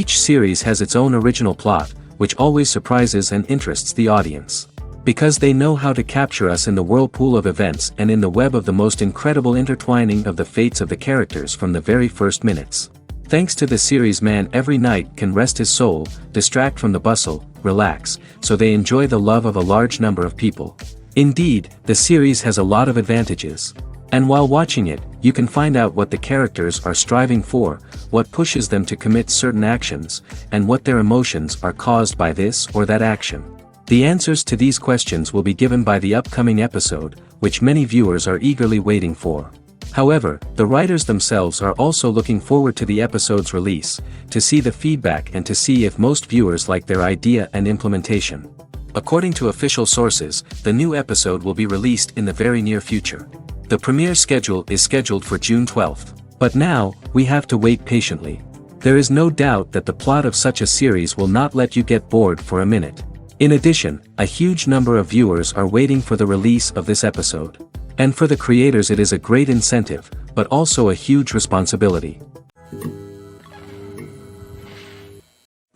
Each series has its own original plot, which always surprises and interests the audience. Because they know how to capture us in the whirlpool of events and in the web of the most incredible intertwining of the fates of the characters from the very first minutes. Thanks to the series, man every night can rest his soul, distract from the bustle, relax, so they enjoy the love of a large number of people. Indeed, the series has a lot of advantages. And while watching it, you can find out what the characters are striving for, what pushes them to commit certain actions, and what their emotions are caused by this or that action. The answers to these questions will be given by the upcoming episode, which many viewers are eagerly waiting for. However, the writers themselves are also looking forward to the episode's release, to see the feedback and to see if most viewers like their idea and implementation. According to official sources, the new episode will be released in the very near future. The premiere schedule is scheduled for June 12th. But now, we have to wait patiently. There is no doubt that the plot of such a series will not let you get bored for a minute. In addition, a huge number of viewers are waiting for the release of this episode. And for the creators it is a great incentive, but also a huge responsibility.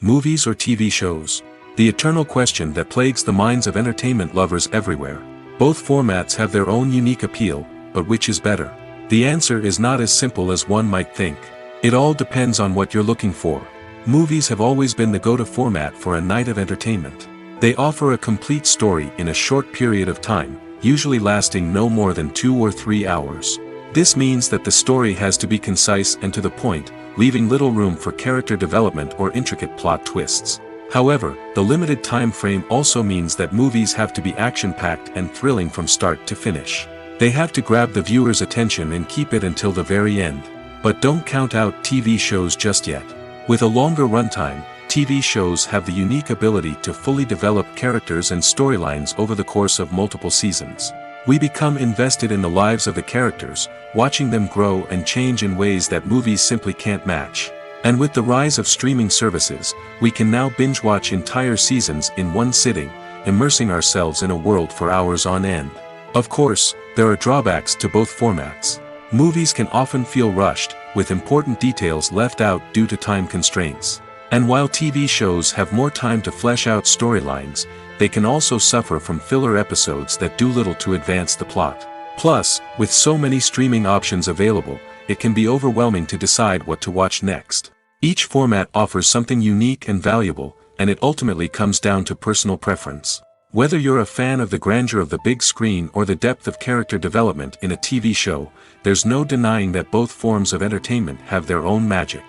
Movies or TV shows? The eternal question that plagues the minds of entertainment lovers everywhere. Both formats have their own unique appeal, but which is better? The answer is not as simple as one might think. It all depends on what you're looking for. Movies have always been the go-to format for a night of entertainment. They offer a complete story in a short period of time, usually lasting no more than 2 or 3 hours. This means that the story has to be concise and to the point, leaving little room for character development or intricate plot twists. However, the limited time frame also means that movies have to be action-packed and thrilling from start to finish. They have to grab the viewer's attention and keep it until the very end. But don't count out TV shows just yet. With a longer runtime, TV shows have the unique ability to fully develop characters and storylines over the course of multiple seasons. We become invested in the lives of the characters, watching them grow and change in ways that movies simply can't match. And with the rise of streaming services, we can now binge-watch entire seasons in one sitting, immersing ourselves in a world for hours on end. Of course, there are drawbacks to both formats. Movies can often feel rushed, with important details left out due to time constraints. And while TV shows have more time to flesh out storylines, they can also suffer from filler episodes that do little to advance the plot. Plus, with so many streaming options available, it can be overwhelming to decide what to watch next. Each format offers something unique and valuable, and it ultimately comes down to personal preference. Whether you're a fan of the grandeur of the big screen or the depth of character development in a TV show, there's no denying that both forms of entertainment have their own magic.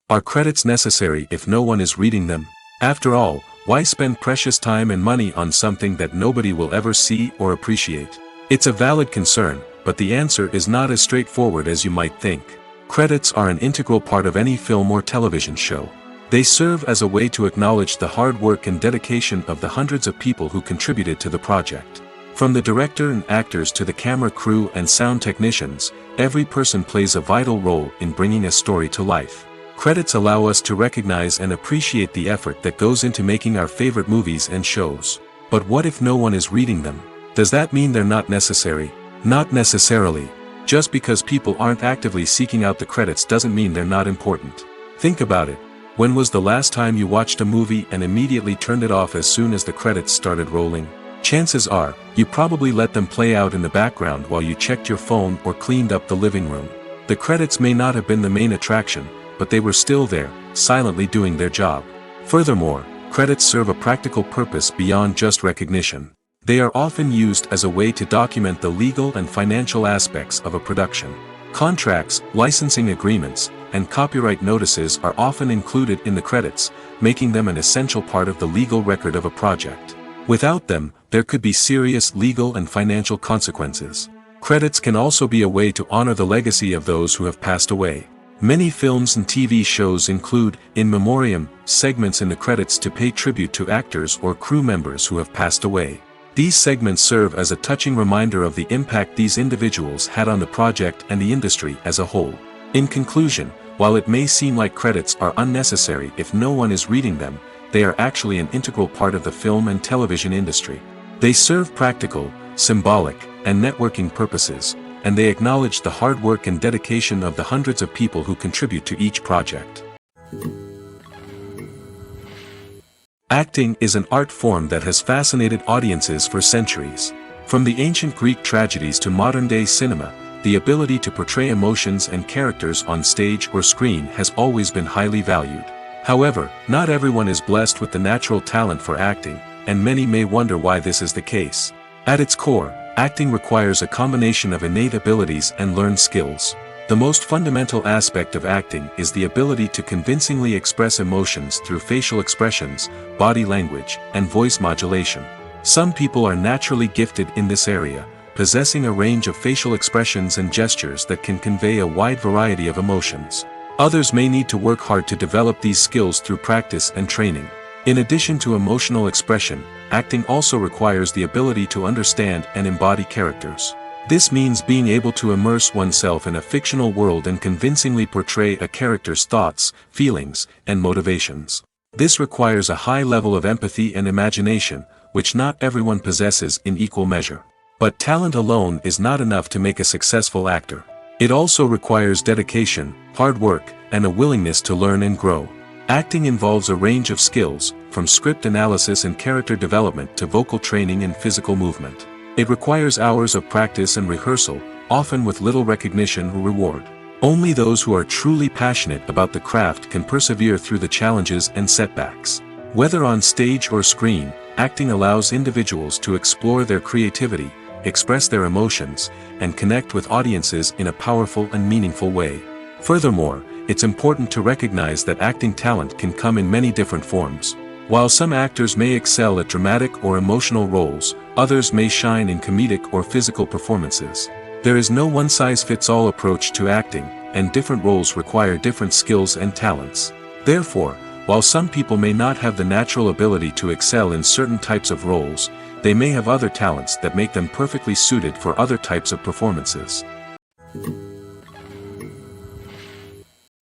Are credits necessary if no one is reading them? After all, why spend precious time and money on something that nobody will ever see or appreciate? It's a valid concern, but the answer is not as straightforward as you might think. Credits are an integral part of any film or television show. They serve as a way to acknowledge the hard work and dedication of the hundreds of people who contributed to the project. From the director and actors to the camera crew and sound technicians, every person plays a vital role in bringing a story to life. Credits allow us to recognize and appreciate the effort that goes into making our favorite movies and shows. But what if no one is reading them? Does that mean they're not necessary? Not necessarily. Just because people aren't actively seeking out the credits doesn't mean they're not important. Think about it. When was the last time you watched a movie and immediately turned it off as soon as the credits started rolling? Chances are, you probably let them play out in the background while you checked your phone or cleaned up the living room. The credits may not have been the main attraction, but they were still there, silently doing their job. Furthermore, credits serve a practical purpose beyond just recognition. They are often used as a way to document the legal and financial aspects of a production. Contracts, licensing agreements, and copyright notices are often included in the credits, making them an essential part of the legal record of a project. Without them, there could be serious legal and financial consequences. Credits can also be a way to honor the legacy of those who have passed away. Many films and TV shows include, in memoriam, segments in the credits to pay tribute to actors or crew members who have passed away. These segments serve as a touching reminder of the impact these individuals had on the project and the industry as a whole. In conclusion, while it may seem like credits are unnecessary if no one is reading them, they are actually an integral part of the film and television industry. They serve practical, symbolic, and networking purposes, and they acknowledge the hard work and dedication of the hundreds of people who contribute to each project. Acting is an art form that has fascinated audiences for centuries. From the ancient Greek tragedies to modern-day cinema, the ability to portray emotions and characters on stage or screen has always been highly valued. However, not everyone is blessed with the natural talent for acting, and many may wonder why this is the case. At its core, acting requires a combination of innate abilities and learned skills. The most fundamental aspect of acting is the ability to convincingly express emotions through facial expressions, body language, and voice modulation. Some people are naturally gifted in this area, possessing a range of facial expressions and gestures that can convey a wide variety of emotions. Others may need to work hard to develop these skills through practice and training. In addition to emotional expression, acting also requires the ability to understand and embody characters. This means being able to immerse oneself in a fictional world and convincingly portray a character's thoughts, feelings, and motivations. This requires a high level of empathy and imagination, which not everyone possesses in equal measure. But talent alone is not enough to make a successful actor. It also requires dedication, hard work, and a willingness to learn and grow. Acting involves a range of skills, from script analysis and character development to vocal training and physical movement. It requires hours of practice and rehearsal, often with little recognition or reward. Only those who are truly passionate about the craft can persevere through the challenges and setbacks. Whether on stage or screen, acting allows individuals to explore their creativity, express their emotions, and connect with audiences in a powerful and meaningful way. Furthermore, it's important to recognize that acting talent can come in many different forms. While some actors may excel at dramatic or emotional roles, others may shine in comedic or physical performances. There is no one-size-fits-all approach to acting, and different roles require different skills and talents. Therefore, while some people may not have the natural ability to excel in certain types of roles, they may have other talents that make them perfectly suited for other types of performances.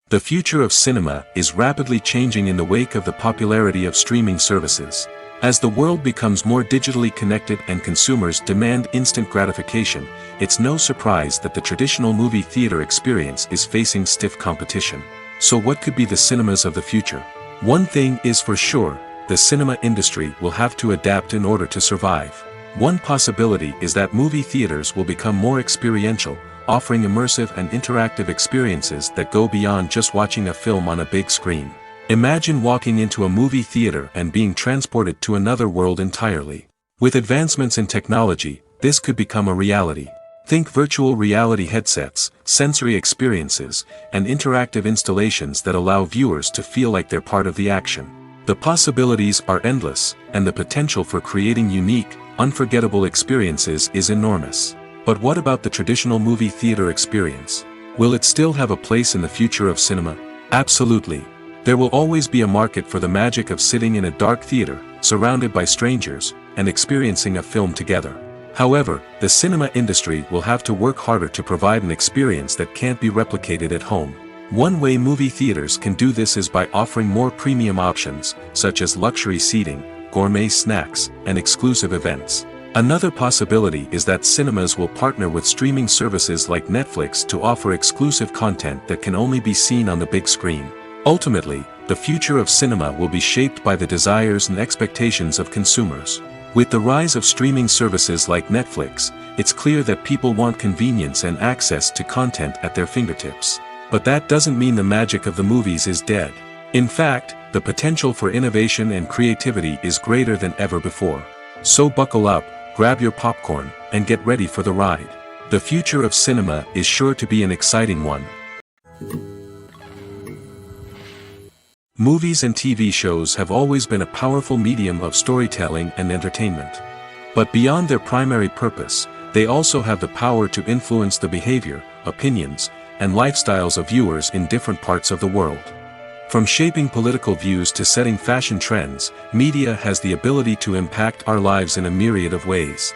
The future of cinema is rapidly changing in the wake of the popularity of streaming services. As the world becomes more digitally connected and consumers demand instant gratification, it's no surprise that the traditional movie theater experience is facing stiff competition. So what could be the cinemas of the future? One thing is for sure, the cinema industry will have to adapt in order to survive. One possibility is that movie theaters will become more experiential, offering immersive and interactive experiences that go beyond just watching a film on a big screen. Imagine walking into a movie theater and being transported to another world entirely. With advancements in technology, this could become a reality. Think virtual reality headsets, sensory experiences, and interactive installations that allow viewers to feel like they're part of the action. The possibilities are endless, and the potential for creating unique, unforgettable experiences is enormous. But what about the traditional movie theater experience? Will it still have a place in the future of cinema? Absolutely. There will always be a market for the magic of sitting in a dark theater, surrounded by strangers, and experiencing a film together. However, the cinema industry will have to work harder to provide an experience that can't be replicated at home. One way movie theaters can do this is by offering more premium options, such as luxury seating, gourmet snacks, and exclusive events. Another possibility is that cinemas will partner with streaming services like Netflix to offer exclusive content that can only be seen on the big screen. Ultimately, the future of cinema will be shaped by the desires and expectations of consumers. With the rise of streaming services like Netflix, it's clear that people want convenience and access to content at their fingertips. But that doesn't mean the magic of the movies is dead. In fact, the potential for innovation and creativity is greater than ever before. So buckle up, grab your popcorn, and get ready for the ride. The future of cinema is sure to be an exciting one. Movies and TV shows have always been a powerful medium of storytelling and entertainment. But beyond their primary purpose, they also have the power to influence the behavior, opinions, and lifestyles of viewers in different parts of the world. From shaping political views to setting fashion trends, media has the ability to impact our lives in a myriad of ways.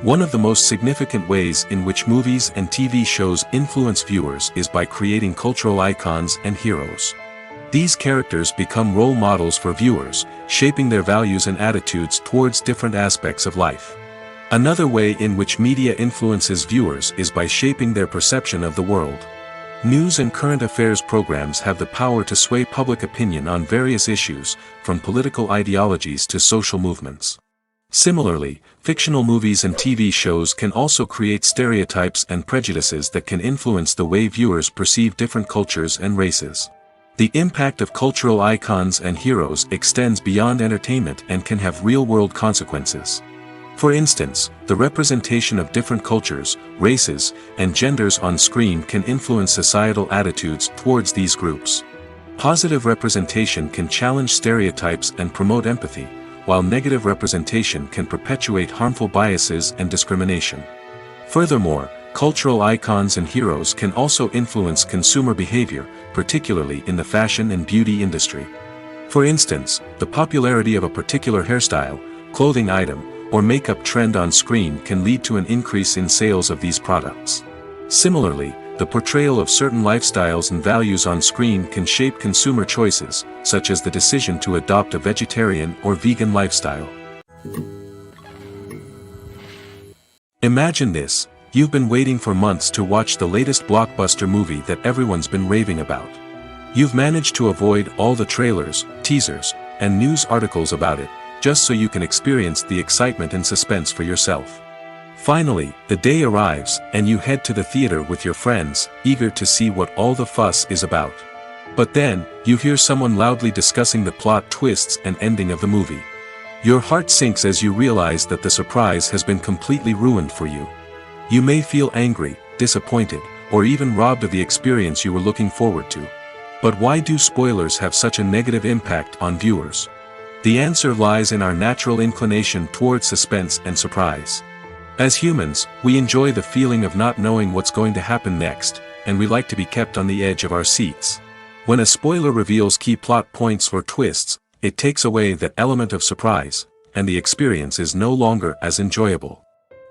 One of the most significant ways in which movies and TV shows influence viewers is by creating cultural icons and heroes. These characters become role models for viewers, shaping their values and attitudes towards different aspects of life. Another way in which media influences viewers is by shaping their perception of the world. News and current affairs programs have the power to sway public opinion on various issues, from political ideologies to social movements. Similarly, fictional movies and TV shows can also create stereotypes and prejudices that can influence the way viewers perceive different cultures and races. The impact of cultural icons and heroes extends beyond entertainment and can have real-world consequences. For instance, the representation of different cultures, races, and genders on screen can influence societal attitudes towards these groups. Positive representation can challenge stereotypes and promote empathy, while negative representation can perpetuate harmful biases and discrimination. Furthermore, cultural icons and heroes can also influence consumer behavior, particularly in the fashion and beauty industry. For instance, the popularity of a particular hairstyle, clothing item, or makeup trend on screen can lead to an increase in sales of these products. Similarly, the portrayal of certain lifestyles and values on screen can shape consumer choices, such as the decision to adopt a vegetarian or vegan lifestyle. Imagine this: you've been waiting for months to watch the latest blockbuster movie that everyone's been raving about. You've managed to avoid all the trailers, teasers, and news articles about it, just so you can experience the excitement and suspense for yourself. Finally, the day arrives, and you head to the theater with your friends, eager to see what all the fuss is about. But then, you hear someone loudly discussing the plot twists and ending of the movie. Your heart sinks as you realize that the surprise has been completely ruined for you. You may feel angry, disappointed, or even robbed of the experience you were looking forward to. But why do spoilers have such a negative impact on viewers? The answer lies in our natural inclination towards suspense and surprise. As humans, we enjoy the feeling of not knowing what's going to happen next, and we like to be kept on the edge of our seats. When a spoiler reveals key plot points or twists, it takes away that element of surprise, and the experience is no longer as enjoyable.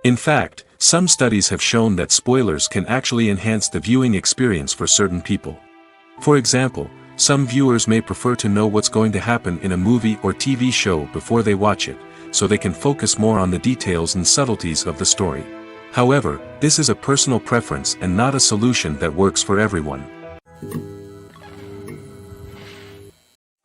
In fact, some studies have shown that spoilers can actually enhance the viewing experience for certain people. For example, some viewers may prefer to know what's going to happen in a movie or TV show before they watch it, so they can focus more on the details and subtleties of the story. However, this is a personal preference and not a solution that works for everyone.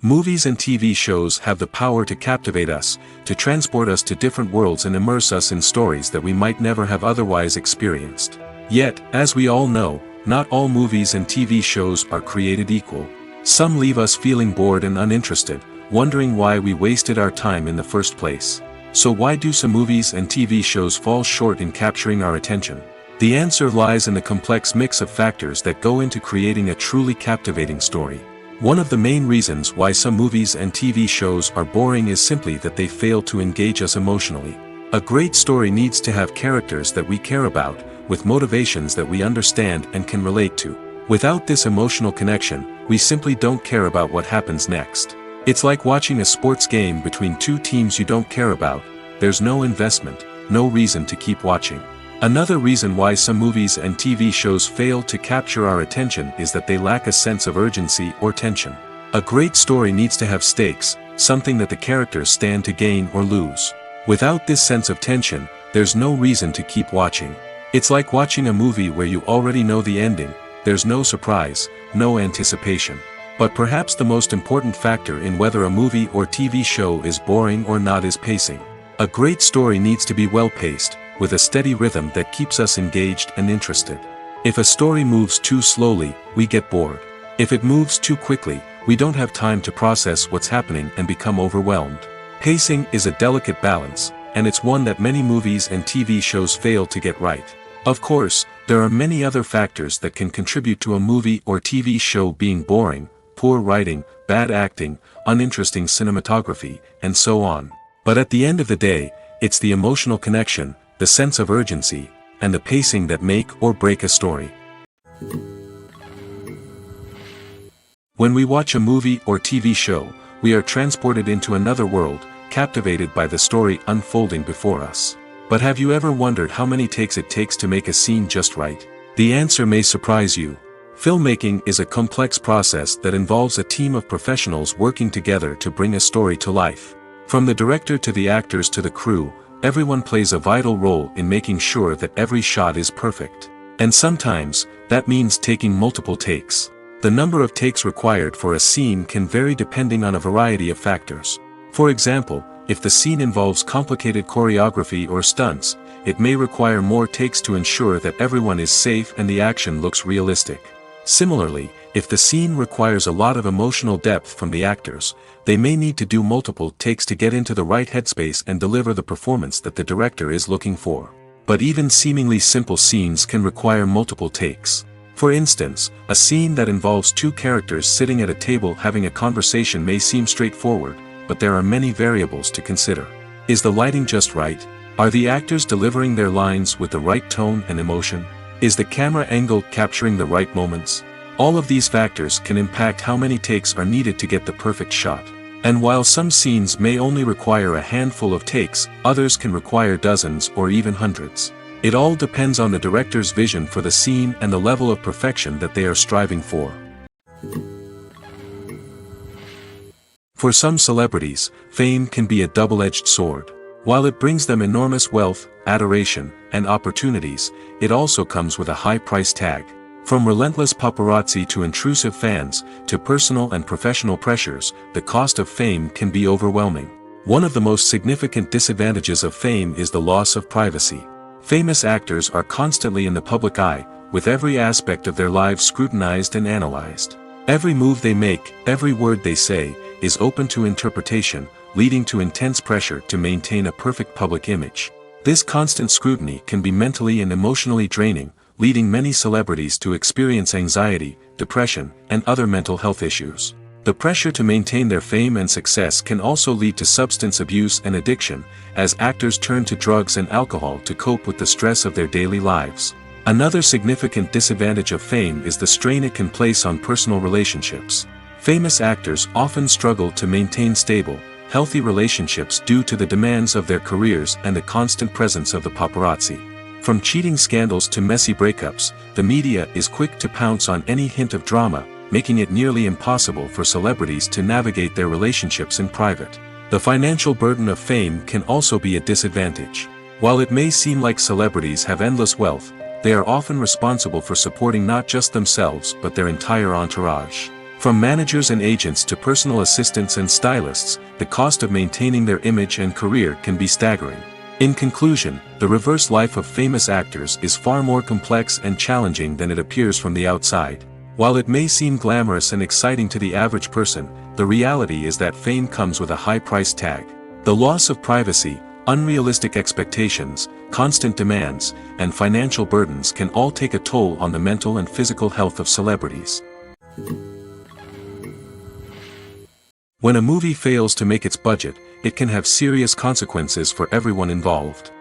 Movies and TV shows have the power to captivate us, to transport us to different worlds and immerse us in stories that we might never have otherwise experienced. Yet, as we all know, not all movies and TV shows are created equal. Some leave us feeling bored and uninterested, wondering why we wasted our time in the first place. So why do some movies and TV shows fall short in capturing our attention? The answer lies in the complex mix of factors that go into creating a truly captivating story. One of the main reasons why some movies and TV shows are boring is simply that they fail to engage us emotionally. A great story needs to have characters that we care about, with motivations that we understand and can relate to. Without this emotional connection, we simply don't care about what happens next. It's like watching a sports game between two teams you don't care about. There's no investment, no reason to keep watching. Another reason why some movies and TV shows fail to capture our attention is that they lack a sense of urgency or tension. A great story needs to have stakes, something that the characters stand to gain or lose. Without this sense of tension, there's no reason to keep watching. It's like watching a movie where you already know the ending. There's no surprise, no anticipation. But perhaps the most important factor in whether a movie or TV show is boring or not is pacing. A great story needs to be well-paced, with a steady rhythm that keeps us engaged and interested. If a story moves too slowly, we get bored. If it moves too quickly, we don't have time to process what's happening and become overwhelmed. Pacing is a delicate balance, and it's one that many movies and TV shows fail to get right. Of course, there are many other factors that can contribute to a movie or TV show being boring: poor writing, bad acting, uninteresting cinematography, and so on. But at the end of the day, it's the emotional connection, the sense of urgency, and the pacing that make or break a story. When we watch a movie or TV show, we are transported into another world, captivated by the story unfolding before us. But have you ever wondered how many takes it takes to make a scene just right? The answer may surprise you. Filmmaking is a complex process that involves a team of professionals working together to bring a story to life. From the director to the actors to the crew, everyone plays a vital role in making sure that every shot is perfect. And sometimes, that means taking multiple takes. The number of takes required for a scene can vary depending on a variety of factors. For example, if the scene involves complicated choreography or stunts, it may require more takes to ensure that everyone is safe and the action looks realistic. Similarly, if the scene requires a lot of emotional depth from the actors, they may need to do multiple takes to get into the right headspace and deliver the performance that the director is looking for. But even seemingly simple scenes can require multiple takes. For instance, a scene that involves two characters sitting at a table having a conversation may seem straightforward, but there are many variables to consider. Is the lighting just right? Are the actors delivering their lines with the right tone and emotion? Is the camera angle capturing the right moments? All of these factors can impact how many takes are needed to get the perfect shot. And while some scenes may only require a handful of takes, others can require dozens or even hundreds. It all depends on the director's vision for the scene and the level of perfection that they are striving for. For some celebrities, fame can be a double-edged sword. While it brings them enormous wealth, adoration, and opportunities, it also comes with a high price tag. From relentless paparazzi to intrusive fans, to personal and professional pressures, the cost of fame can be overwhelming. One of the most significant disadvantages of fame is the loss of privacy. Famous actors are constantly in the public eye, with every aspect of their lives scrutinized and analyzed. Every move they make, every word they say, is open to interpretation, leading to intense pressure to maintain a perfect public image. This constant scrutiny can be mentally and emotionally draining, leading many celebrities to experience anxiety, depression, and other mental health issues. The pressure to maintain their fame and success can also lead to substance abuse and addiction, as actors turn to drugs and alcohol to cope with the stress of their daily lives. Another significant disadvantage of fame is the strain it can place on personal relationships. Famous actors often struggle to maintain stable, healthy relationships due to the demands of their careers and the constant presence of the paparazzi. From cheating scandals to messy breakups, the media is quick to pounce on any hint of drama, making it nearly impossible for celebrities to navigate their relationships in private. The financial burden of fame can also be a disadvantage. While it may seem like celebrities have endless wealth, they are often responsible for supporting not just themselves but their entire entourage. From managers and agents to personal assistants and stylists, the cost of maintaining their image and career can be staggering. In conclusion, the reverse life of famous actors is far more complex and challenging than it appears from the outside. While it may seem glamorous and exciting to the average person, the reality is that fame comes with a high price tag. The loss of privacy, unrealistic expectations, constant demands, and financial burdens can all take a toll on the mental and physical health of celebrities. When a movie fails to make its budget, it can have serious consequences for everyone involved.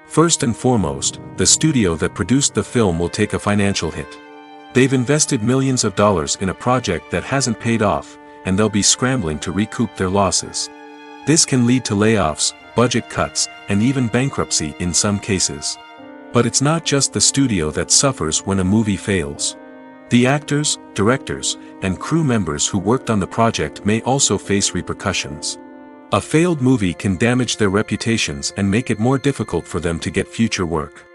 First and foremost, the studio that produced the film will take a financial hit. They've invested millions of dollars in a project that hasn't paid off, and they'll be scrambling to recoup their losses. This can lead to layoffs, budget cuts, and even bankruptcy in some cases. But it's not just the studio that suffers when a movie fails. The actors, directors, and crew members who worked on the project may also face repercussions. A failed movie can damage their reputations and make it more difficult for them to get future work.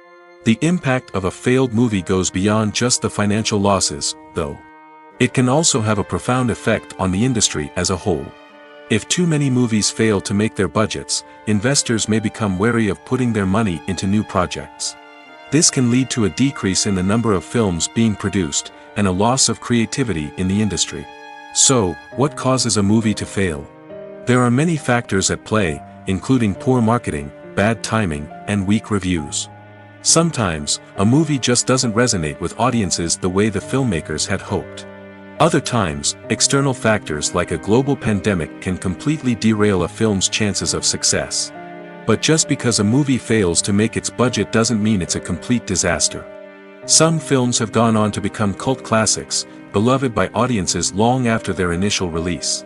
The impact of a failed movie goes beyond just the financial losses, though. It can also have a profound effect on the industry as a whole. If too many movies fail to make their budgets, investors may become wary of putting their money into new projects. This can lead to a decrease in the number of films being produced, and a loss of creativity in the industry. So, what causes a movie to fail? There are many factors at play, including poor marketing, bad timing, and weak reviews. Sometimes, a movie just doesn't resonate with audiences the way the filmmakers had hoped. Other times, external factors like a global pandemic can completely derail a film's chances of success. But just because a movie fails to make its budget doesn't mean it's a complete disaster. Some films have gone on to become cult classics, beloved by audiences long after their initial release.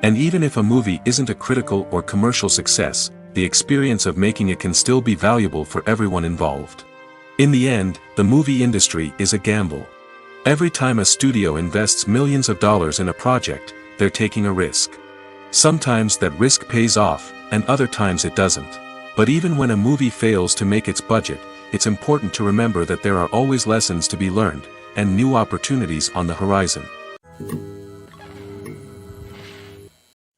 And even if a movie isn't a critical or commercial success, the experience of making it can still be valuable for everyone involved. In the end, the movie industry is a gamble. Every time a studio invests millions of dollars in a project, they're taking a risk. Sometimes that risk pays off, and other times it doesn't. But even when a movie fails to make its budget, it's important to remember that there are always lessons to be learned, and new opportunities on the horizon.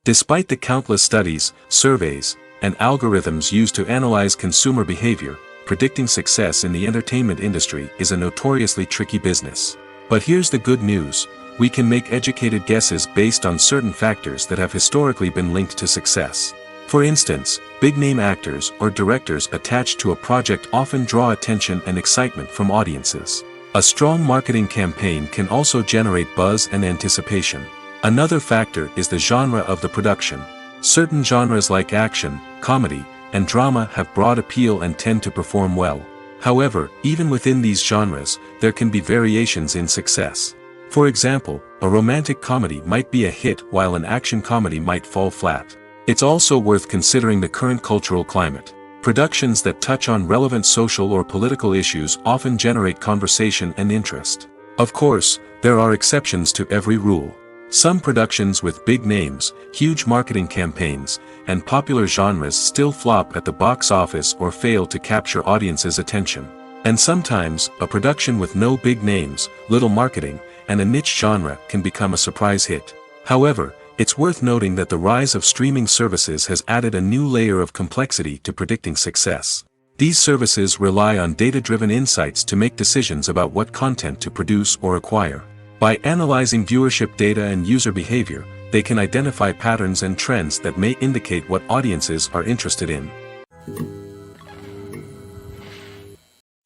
Despite the countless studies, surveys, and algorithms used to analyze consumer behavior, predicting success in the entertainment industry is a notoriously tricky business. But here's the good news: we can make educated guesses based on certain factors that have historically been linked to success. For instance, big-name actors or directors attached to a project often draw attention and excitement from audiences. A strong marketing campaign can also generate buzz and anticipation. Another factor is the genre of the production. Certain genres like action, comedy, and drama have broad appeal and tend to perform well. However, even within these genres, there can be variations in success. For example, a romantic comedy might be a hit while an action comedy might fall flat. It's also worth considering the current cultural climate. Productions that touch on relevant social or political issues often generate conversation and interest. Of course, there are exceptions to every rule. Some productions with big names, huge marketing campaigns, and popular genres still flop at the box office or fail to capture audiences' attention. And sometimes, a production with no big names, little marketing, and a niche genre can become a surprise hit. However, it's worth noting that the rise of streaming services has added a new layer of complexity to predicting success. These services rely on data-driven insights to make decisions about what content to produce or acquire. By analyzing viewership data and user behavior, they can identify patterns and trends that may indicate what audiences are interested in.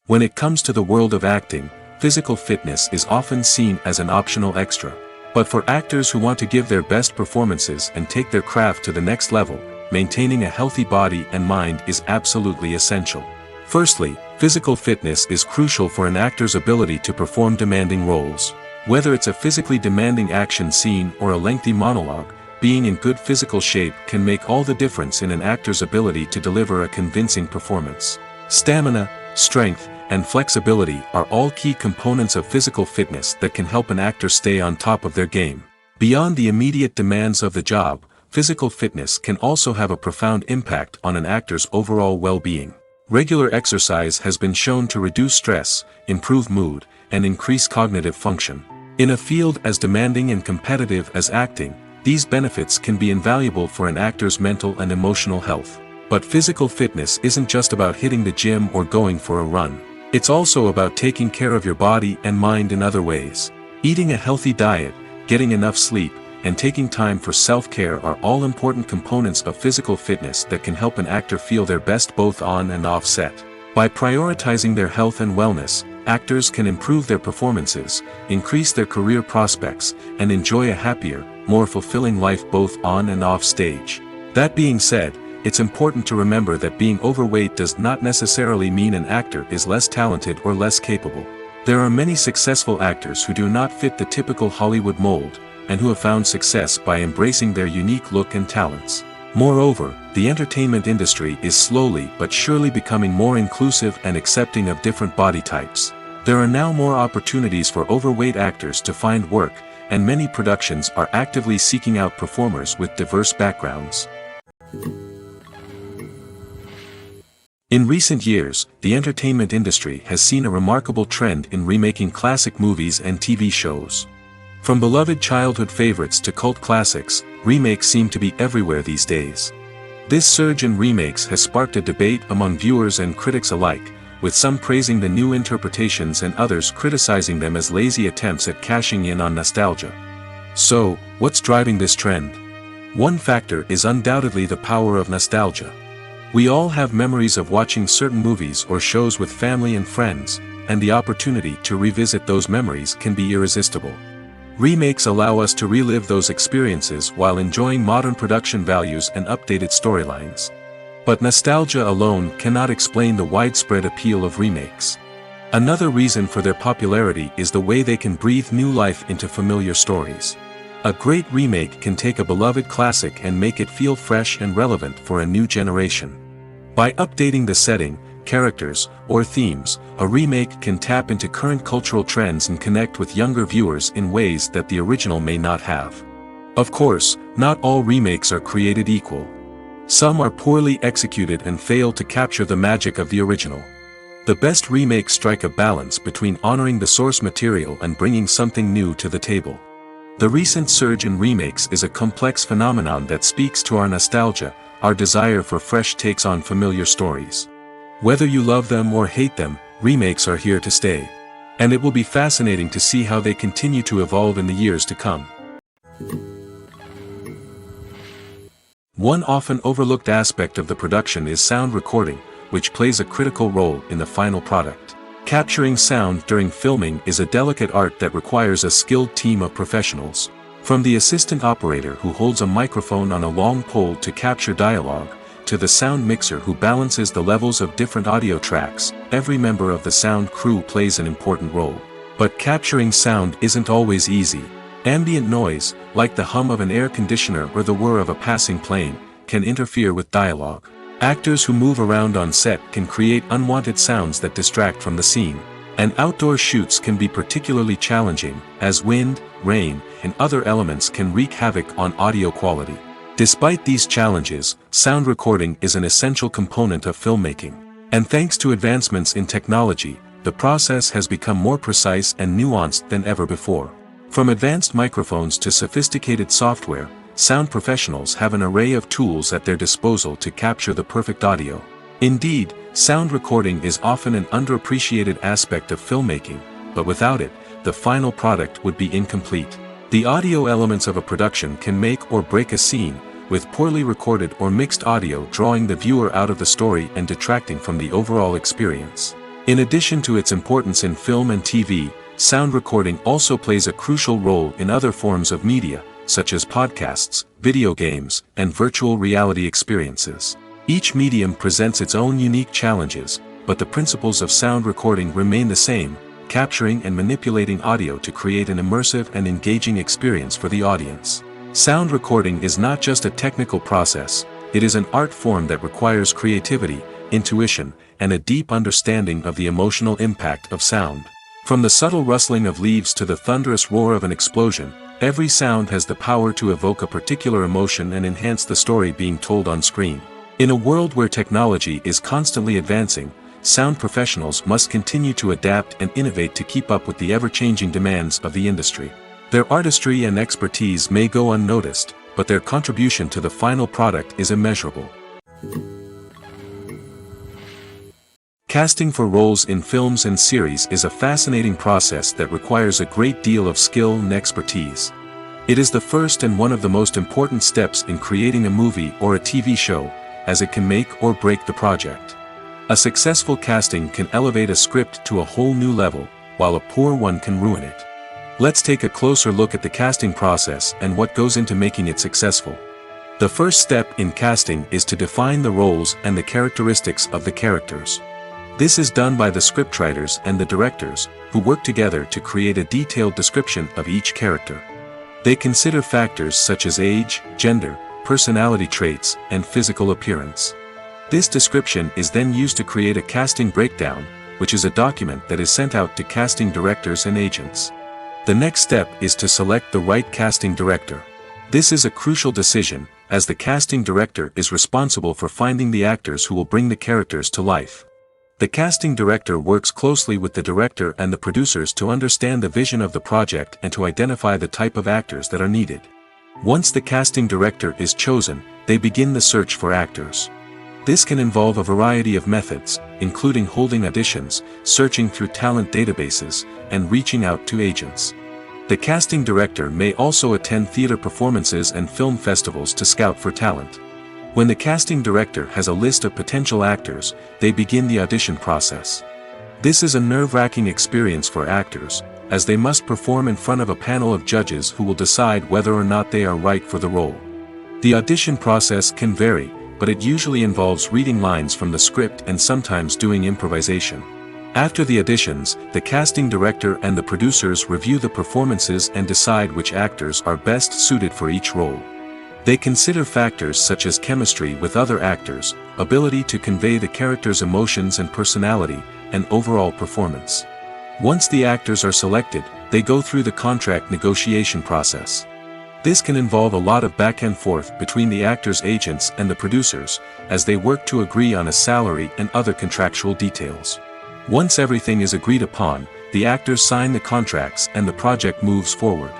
When it comes to the world of acting, physical fitness is often seen as an optional extra. But for actors who want to give their best performances and take their craft to the next level, maintaining a healthy body and mind is absolutely essential. Firstly, physical fitness is crucial for an actor's ability to perform demanding roles. Whether it's a physically demanding action scene or a lengthy monologue, being in good physical shape can make all the difference in an actor's ability to deliver a convincing performance. Stamina, strength, and flexibility are all key components of physical fitness that can help an actor stay on top of their game. Beyond the immediate demands of the job, physical fitness can also have a profound impact on an actor's overall well-being. Regular exercise has been shown to reduce stress, improve mood, and increase cognitive function. In a field as demanding and competitive as acting, these benefits can be invaluable for an actor's mental and emotional health. But physical fitness isn't just about hitting the gym or going for a run. It's also about taking care of your body and mind in other ways. Eating a healthy diet, getting enough sleep, and taking time for self-care are all important components of physical fitness that can help an actor feel their best both on and off set. By prioritizing their health and wellness, actors can improve their performances, increase their career prospects, and enjoy a happier, more fulfilling life both on and off stage. That being said, it's important to remember that being overweight does not necessarily mean an actor is less talented or less capable. There are many successful actors who do not fit the typical Hollywood mold, and who have found success by embracing their unique look and talents. Moreover, the entertainment industry is slowly but surely becoming more inclusive and accepting of different body types. There are now more opportunities for overweight actors to find work, and many productions are actively seeking out performers with diverse backgrounds. In recent years, the entertainment industry has seen a remarkable trend in remaking classic movies and TV shows. From beloved childhood favorites to cult classics, remakes seem to be everywhere these days. This surge in remakes has sparked a debate among viewers and critics alike, with some praising the new interpretations and others criticizing them as lazy attempts at cashing in on nostalgia. So, what's driving this trend? One factor is undoubtedly the power of nostalgia. We all have memories of watching certain movies or shows with family and friends, and the opportunity to revisit those memories can be irresistible. Remakes allow us to relive those experiences while enjoying modern production values and updated storylines. But nostalgia alone cannot explain the widespread appeal of remakes. Another reason for their popularity is the way they can breathe new life into familiar stories. A great remake can take a beloved classic and make it feel fresh and relevant for a new generation. By updating the setting, characters, or themes, a remake can tap into current cultural trends and connect with younger viewers in ways that the original may not have. Of course, not all remakes are created equal. Some are poorly executed and fail to capture the magic of the original. The best remakes strike a balance between honoring the source material and bringing something new to the table. The recent surge in remakes is a complex phenomenon that speaks to our nostalgia, our desire for fresh takes on familiar stories. Whether you love them or hate them, remakes are here to stay. And it will be fascinating to see how they continue to evolve in the years to come. One often overlooked aspect of the production is sound recording, which plays a critical role in the final product. Capturing sound during filming is a delicate art that requires a skilled team of professionals. From the assistant operator who holds a microphone on a long pole to capture dialogue, to the sound mixer who balances the levels of different audio tracks, every member of the sound crew plays an important role. But capturing sound isn't always easy. Ambient noise, like the hum of an air conditioner or the whir of a passing plane, can interfere with dialogue. Actors who move around on set can create unwanted sounds that distract from the scene. And outdoor shoots can be particularly challenging, as wind, rain, and other elements can wreak havoc on audio quality. Despite these challenges, sound recording is an essential component of filmmaking. And thanks to advancements in technology, the process has become more precise and nuanced than ever before. From advanced microphones to sophisticated software, sound professionals have an array of tools at their disposal to capture the perfect audio. Indeed, sound recording is often an underappreciated aspect of filmmaking, but without it, the final product would be incomplete. The audio elements of a production can make or break a scene, with poorly recorded or mixed audio drawing the viewer out of the story and detracting from the overall experience. In addition to its importance in film and TV, sound recording also plays a crucial role in other forms of media, such as podcasts, video games, and virtual reality experiences. Each medium presents its own unique challenges, but the principles of sound recording remain the same, capturing and manipulating audio to create an immersive and engaging experience for the audience. Sound recording is not just a technical process, it is an art form that requires creativity, intuition, and a deep understanding of the emotional impact of sound. From the subtle rustling of leaves to the thunderous roar of an explosion, every sound has the power to evoke a particular emotion and enhance the story being told on screen. In a world where technology is constantly advancing, sound professionals must continue to adapt and innovate to keep up with the ever-changing demands of the industry. Their artistry and expertise may go unnoticed, but their contribution to the final product is immeasurable. Casting for roles in films and series is a fascinating process that requires a great deal of skill and expertise. It is the first and one of the most important steps in creating a movie or a TV show, as it can make or break the project. A successful casting can elevate a script to a whole new level, while a poor one can ruin it. Let's take a closer look at the casting process and what goes into making it successful. The first step in casting is to define the roles and the characteristics of the characters. This is done by the scriptwriters and the directors, who work together to create a detailed description of each character. They consider factors such as age, gender, personality traits, and physical appearance. This description is then used to create a casting breakdown, which is a document that is sent out to casting directors and agents. The next step is to select the right casting director. This is a crucial decision, as the casting director is responsible for finding the actors who will bring the characters to life. The casting director works closely with the director and the producers to understand the vision of the project and to identify the type of actors that are needed. Once the casting director is chosen, they begin the search for actors. This can involve a variety of methods, including holding auditions, searching through talent databases, and reaching out to agents. The casting director may also attend theater performances and film festivals to scout for talent. When the casting director has a list of potential actors, they begin the audition process. This is a nerve-wracking experience for actors, as they must perform in front of a panel of judges who will decide whether or not they are right for the role. The audition process can vary, but it usually involves reading lines from the script and sometimes doing improvisation. After the auditions, the casting director and the producers review the performances and decide which actors are best suited for each role. They consider factors such as chemistry with other actors, ability to convey the character's emotions and personality, and overall performance. Once the actors are selected, they go through the contract negotiation process. This can involve a lot of back and forth between the actors' agents and the producers, as they work to agree on a salary and other contractual details. Once everything is agreed upon, the actors sign the contracts and the project moves forward.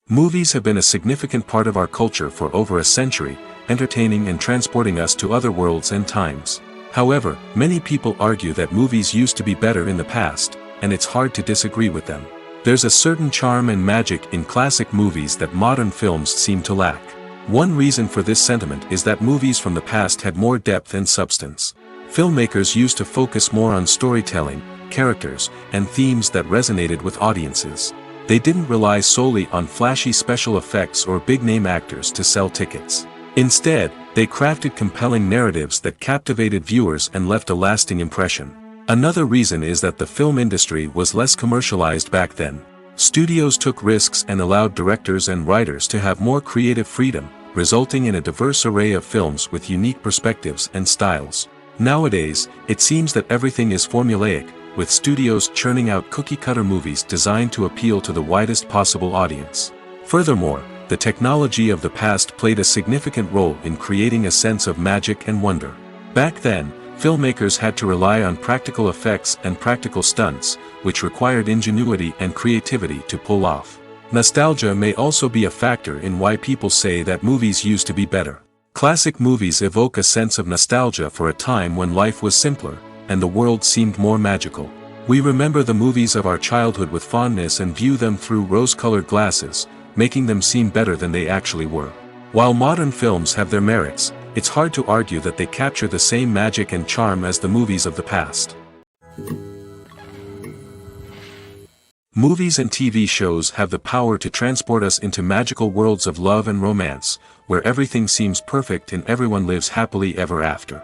Movies have been a significant part of our culture for over a century, entertaining and transporting us to other worlds and times. However, many people argue that movies used to be better in the past, and it's hard to disagree with them. There's a certain charm and magic in classic movies that modern films seem to lack. One reason for this sentiment is that movies from the past had more depth and substance. Filmmakers used to focus more on storytelling, characters, and themes that resonated with audiences. They didn't rely solely on flashy special effects or big-name actors to sell tickets. Instead, they crafted compelling narratives that captivated viewers and left a lasting impression. Another reason is that the film industry was less commercialized back then. Studios took risks and allowed directors and writers to have more creative freedom, resulting in a diverse array of films with unique perspectives and styles. Nowadays, it seems that everything is formulaic, with studios churning out cookie-cutter movies designed to appeal to the widest possible audience. Furthermore, the technology of the past played a significant role in creating a sense of magic and wonder. Back then, filmmakers had to rely on practical effects and practical stunts, which required ingenuity and creativity to pull off. Nostalgia may also be a factor in why people say that movies used to be better. Classic movies evoke a sense of nostalgia for a time when life was simpler, and the world seemed more magical. We remember the movies of our childhood with fondness and view them through rose-colored glasses, making them seem better than they actually were. While modern films have their merits, it's hard to argue that they capture the same magic and charm as the movies of the past. Movies and TV shows have the power to transport us into magical worlds of love and romance, where everything seems perfect and everyone lives happily ever after.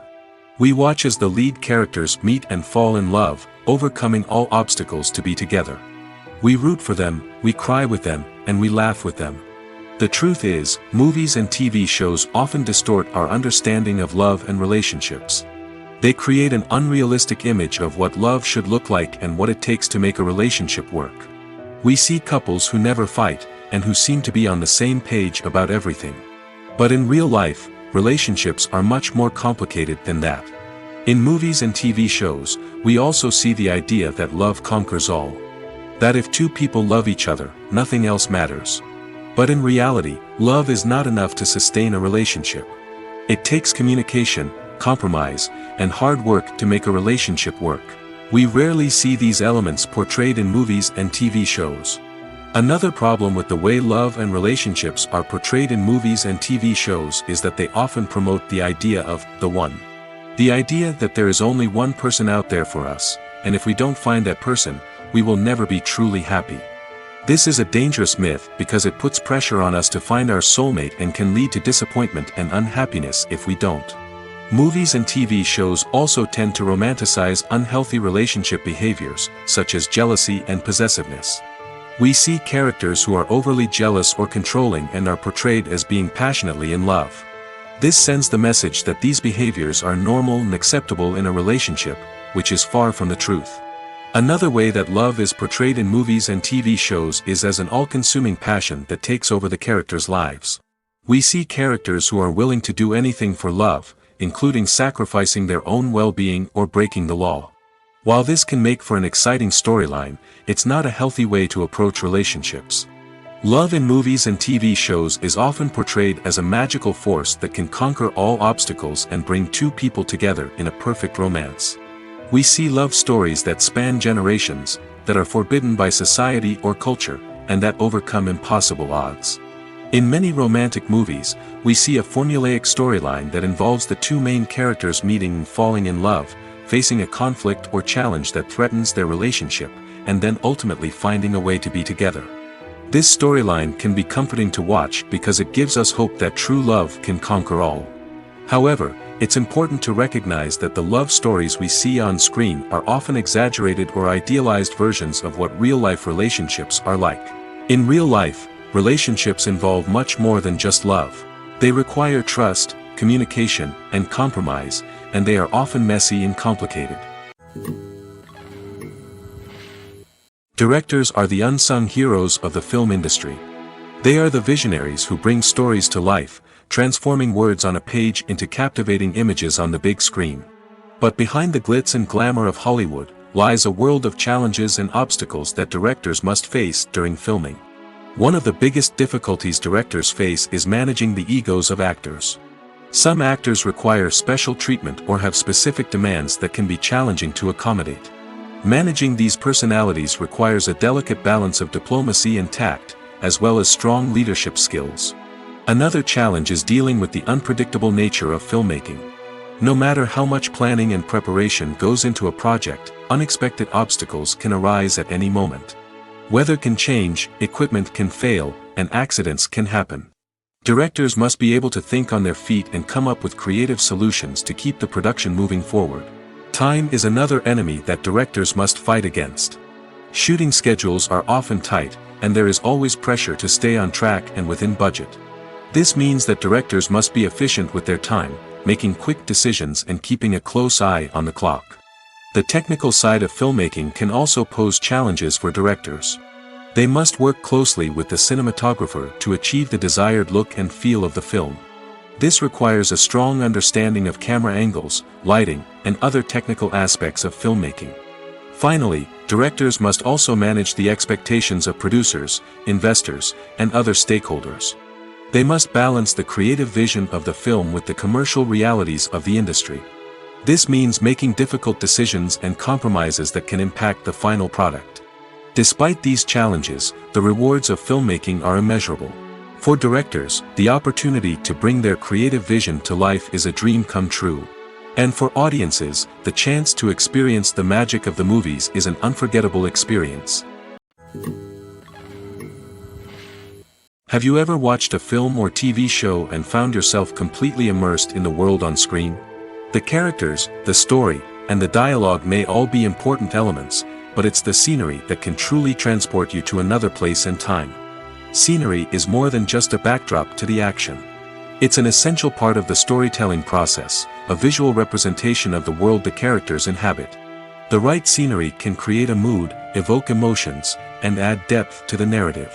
We watch as the lead characters meet and fall in love, overcoming all obstacles to be together. We root for them, we cry with them, and we laugh with them. The truth is, movies and TV shows often distort our understanding of love and relationships. They create an unrealistic image of what love should look like and what it takes to make a relationship work. We see couples who never fight, and who seem to be on the same page about everything. But in real life, relationships are much more complicated than that. In movies and TV shows, we also see the idea that love conquers all. That if two people love each other, nothing else matters. But in reality, love is not enough to sustain a relationship. It takes communication, compromise, and hard work to make a relationship work. We rarely see these elements portrayed in movies and TV shows. Another problem with the way love and relationships are portrayed in movies and TV shows is that they often promote the idea of the one. The idea that there is only one person out there for us, and if we don't find that person, we will never be truly happy. This is a dangerous myth because it puts pressure on us to find our soulmate and can lead to disappointment and unhappiness if we don't. Movies and TV shows also tend to romanticize unhealthy relationship behaviors, such as jealousy and possessiveness. We see characters who are overly jealous or controlling and are portrayed as being passionately in love. This sends the message that these behaviors are normal and acceptable in a relationship, which is far from the truth. Another way that love is portrayed in movies and TV shows is as an all-consuming passion that takes over the characters' lives. We see characters who are willing to do anything for love, including sacrificing their own well-being or breaking the law. While this can make for an exciting storyline, it's not a healthy way to approach relationships. Love in movies and TV shows is often portrayed as a magical force that can conquer all obstacles and bring two people together in a perfect romance. We see love stories that span generations, that are forbidden by society or culture, and that overcome impossible odds. In many romantic movies, we see a formulaic storyline that involves the two main characters meeting and falling in love, facing a conflict or challenge that threatens their relationship, and then ultimately finding a way to be together. This storyline can be comforting to watch because it gives us hope that true love can conquer all. However, it's important to recognize that the love stories we see on screen are often exaggerated or idealized versions of what real-life relationships are like. In real life, relationships involve much more than just love. They require trust, communication, and compromise, and they are often messy and complicated. Directors are the unsung heroes of the film industry. They are the visionaries who bring stories to life, transforming words on a page into captivating images on the big screen. But behind the glitz and glamour of Hollywood, lies a world of challenges and obstacles that directors must face during filming. One of the biggest difficulties directors face is managing the egos of actors. Some actors require special treatment or have specific demands that can be challenging to accommodate. Managing these personalities requires a delicate balance of diplomacy and tact, as well as strong leadership skills. Another challenge is dealing with the unpredictable nature of filmmaking. No matter how much planning and preparation goes into a project, unexpected obstacles can arise at any moment. Weather can change, equipment can fail, and accidents can happen. Directors must be able to think on their feet and come up with creative solutions to keep the production moving forward. Time is another enemy that directors must fight against. Shooting schedules are often tight, and there is always pressure to stay on track and within budget. This means that directors must be efficient with their time, making quick decisions and keeping a close eye on the clock. The technical side of filmmaking can also pose challenges for directors. They must work closely with the cinematographer to achieve the desired look and feel of the film. This requires a strong understanding of camera angles, lighting, and other technical aspects of filmmaking. Finally, directors must also manage the expectations of producers, investors, and other stakeholders. They must balance the creative vision of the film with the commercial realities of the industry. This means making difficult decisions and compromises that can impact the final product. Despite these challenges, the rewards of filmmaking are immeasurable. For directors, the opportunity to bring their creative vision to life is a dream come true. And for audiences, the chance to experience the magic of the movies is an unforgettable experience. Have you ever watched a film or TV show and found yourself completely immersed in the world on screen? The characters, the story, and the dialogue may all be important elements, but it's the scenery that can truly transport you to another place and time. Scenery is more than just a backdrop to the action. It's an essential part of the storytelling process, a visual representation of the world the characters inhabit. The right scenery can create a mood, evoke emotions, and add depth to the narrative.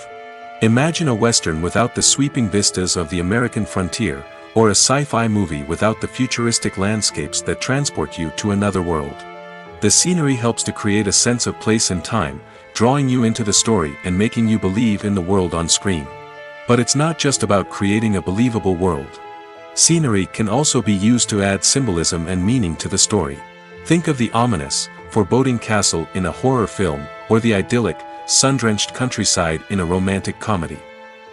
Imagine a Western without the sweeping vistas of the American frontier, or a sci-fi movie without the futuristic landscapes that transport you to another world. The scenery helps to create a sense of place and time, drawing you into the story and making you believe in the world on screen. But it's not just about creating a believable world. Scenery can also be used to add symbolism and meaning to the story. Think of the ominous, foreboding castle in a horror film, or the idyllic, sun-drenched countryside in a romantic comedy.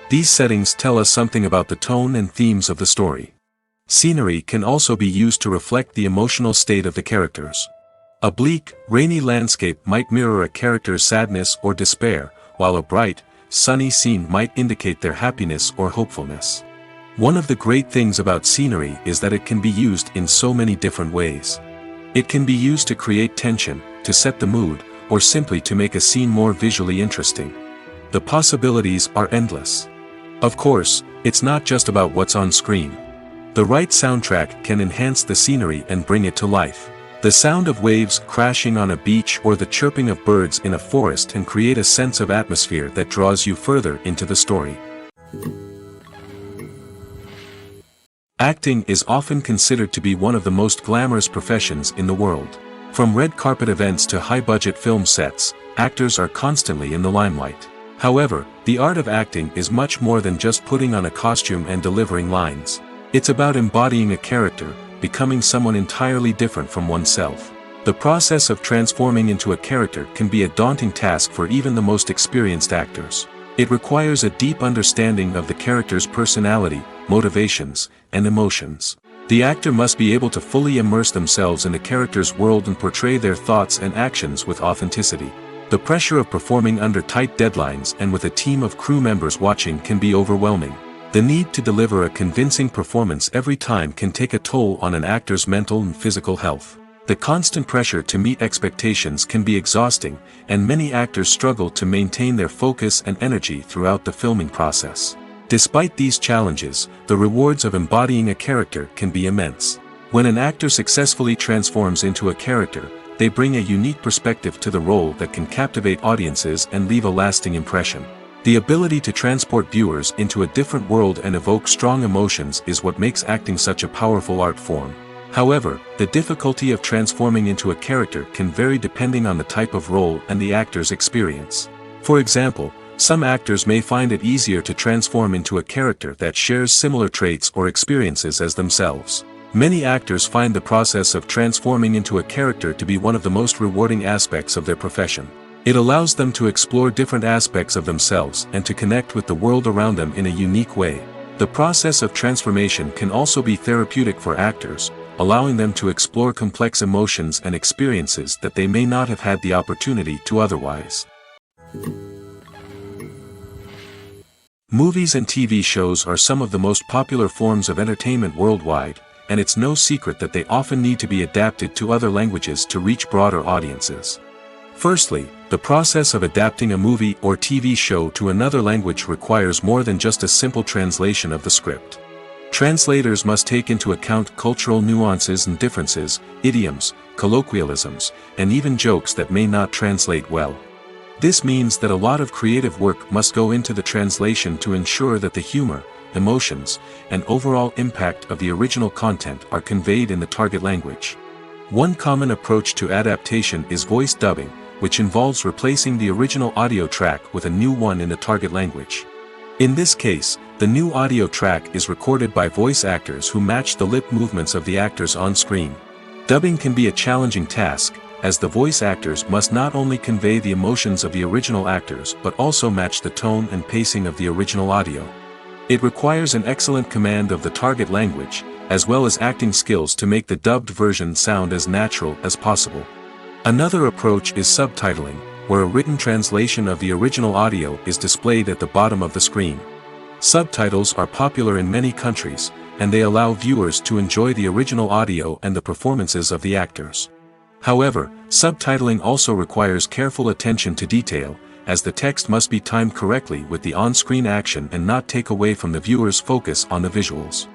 These settings tell us something about the tone and themes of the story. Scenery can also be used to reflect the emotional state of the characters. A bleak, rainy landscape might mirror a character's sadness or despair, while a bright, sunny scene might indicate their happiness or hopefulness. One of the great things about scenery is that it can be used in so many different ways. It can be used to create tension, to set the mood, or simply to make a scene more visually interesting. The possibilities are endless. Of course, it's not just about what's on screen. The right soundtrack can enhance the scenery and bring it to life. The sound of waves crashing on a beach or the chirping of birds in a forest can create a sense of atmosphere that draws you further into the story. Acting is often considered to be one of the most glamorous professions in the world. From red carpet events to high-budget film sets, actors are constantly in the limelight. However, the art of acting is much more than just putting on a costume and delivering lines. It's about embodying a character, becoming someone entirely different from oneself. The process of transforming into a character can be a daunting task for even the most experienced actors. It requires a deep understanding of the character's personality, motivations, and emotions. The actor must be able to fully immerse themselves in the character's world and portray their thoughts and actions with authenticity. The pressure of performing under tight deadlines and with a team of crew members watching can be overwhelming. The need to deliver a convincing performance every time can take a toll on an actor's mental and physical health. The constant pressure to meet expectations can be exhausting, and many actors struggle to maintain their focus and energy throughout the filming process. Despite these challenges, the rewards of embodying a character can be immense. When an actor successfully transforms into a character, they bring a unique perspective to the role that can captivate audiences and leave a lasting impression. The ability to transport viewers into a different world and evoke strong emotions is what makes acting such a powerful art form. However, the difficulty of transforming into a character can vary depending on the type of role and the actor's experience. For example, some actors may find it easier to transform into a character that shares similar traits or experiences as themselves. Many actors find the process of transforming into a character to be one of the most rewarding aspects of their profession. It allows them to explore different aspects of themselves and to connect with the world around them in a unique way. The process of transformation can also be therapeutic for actors, allowing them to explore complex emotions and experiences that they may not have had the opportunity to otherwise. Movies and TV shows are some of the most popular forms of entertainment worldwide, and it's no secret that they often need to be adapted to other languages to reach broader audiences. Firstly, the process of adapting a movie or TV show to another language requires more than just a simple translation of the script. Translators must take into account cultural nuances and differences, idioms, colloquialisms, and even jokes that may not translate well. This means that a lot of creative work must go into the translation to ensure that the humor, emotions, and overall impact of the original content are conveyed in the target language. One common approach to adaptation is voice dubbing, which involves replacing the original audio track with a new one in the target language. In this case, the new audio track is recorded by voice actors who match the lip movements of the actors on screen. Dubbing can be a challenging task, as the voice actors must not only convey the emotions of the original actors but also match the tone and pacing of the original audio. It requires an excellent command of the target language, as well as acting skills to make the dubbed version sound as natural as possible. Another approach is subtitling, where a written translation of the original audio is displayed at the bottom of the screen. Subtitles are popular in many countries, and they allow viewers to enjoy the original audio and the performances of the actors. However, subtitling also requires careful attention to detail, as the text must be timed correctly with the on-screen action and not take away from the viewer's focus on the visuals.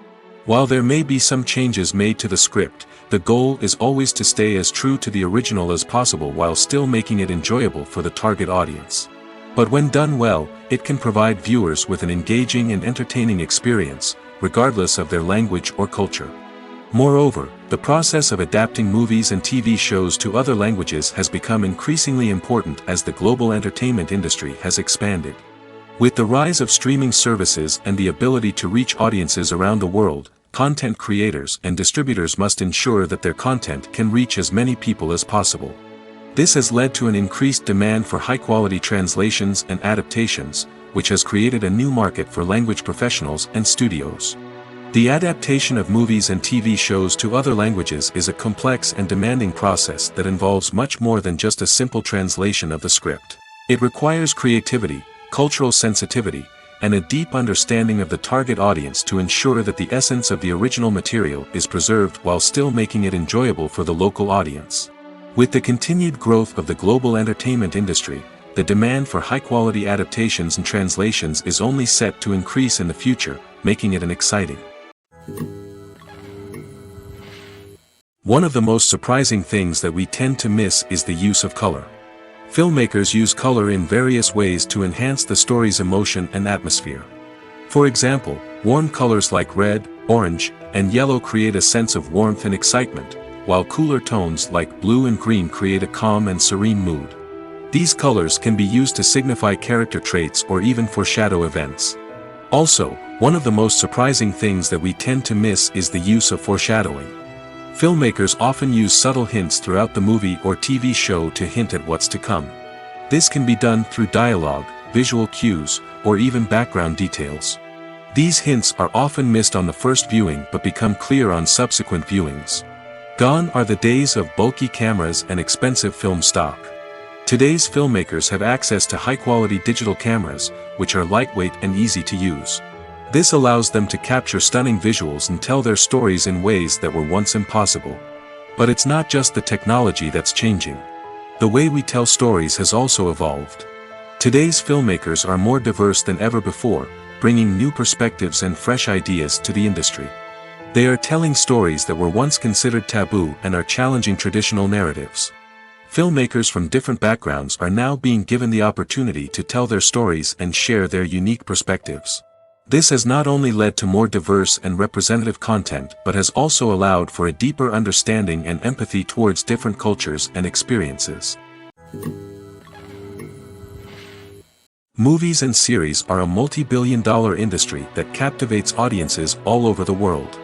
While there may be some changes made to the script, the goal is always to stay as true to the original as possible while still making it enjoyable for the target audience. But when done well, it can provide viewers with an engaging and entertaining experience, regardless of their language or culture. Moreover, the process of adapting movies and TV shows to other languages has become increasingly important as the global entertainment industry has expanded. With the rise of streaming services and the ability to reach audiences around the world, content creators and distributors must ensure that their content can reach as many people as possible. This has led to an increased demand for high-quality translations and adaptations, which has created a new market for language professionals and studios. The adaptation of movies and TV shows to other languages is a complex and demanding process that involves much more than just a simple translation of the script. It requires creativity, cultural sensitivity, and a deep understanding of the target audience to ensure that the essence of the original material is preserved while still making it enjoyable for the local audience. With the continued growth of the global entertainment industry, the demand for high-quality adaptations and translations is only set to increase in the future, making it an exciting. One of the most surprising things that we tend to miss is the use of color. Filmmakers use color in various ways to enhance the story's emotion and atmosphere. For example, warm colors like red, orange, and yellow create a sense of warmth and excitement, while cooler tones like blue and green create a calm and serene mood. These colors can be used to signify character traits or even foreshadow events. Also, one of the most surprising things that we tend to miss is the use of foreshadowing. Filmmakers often use subtle hints throughout the movie or TV show to hint at what's to come. This can be done through dialogue, visual cues, or even background details. These hints are often missed on the first viewing but become clear on subsequent viewings. Gone are the days of bulky cameras and expensive film stock. Today's filmmakers have access to high-quality digital cameras, which are lightweight and easy to use. This allows them to capture stunning visuals and tell their stories in ways that were once impossible. But it's not just the technology that's changing. The way we tell stories has also evolved. Today's filmmakers are more diverse than ever before, bringing new perspectives and fresh ideas to the industry. They are telling stories that were once considered taboo and are challenging traditional narratives. Filmmakers from different backgrounds are now being given the opportunity to tell their stories and share their unique perspectives. This has not only led to more diverse and representative content but has also allowed for a deeper understanding and empathy towards different cultures and experiences. Movies and series are a multi-billion-dollar industry that captivates audiences all over the world.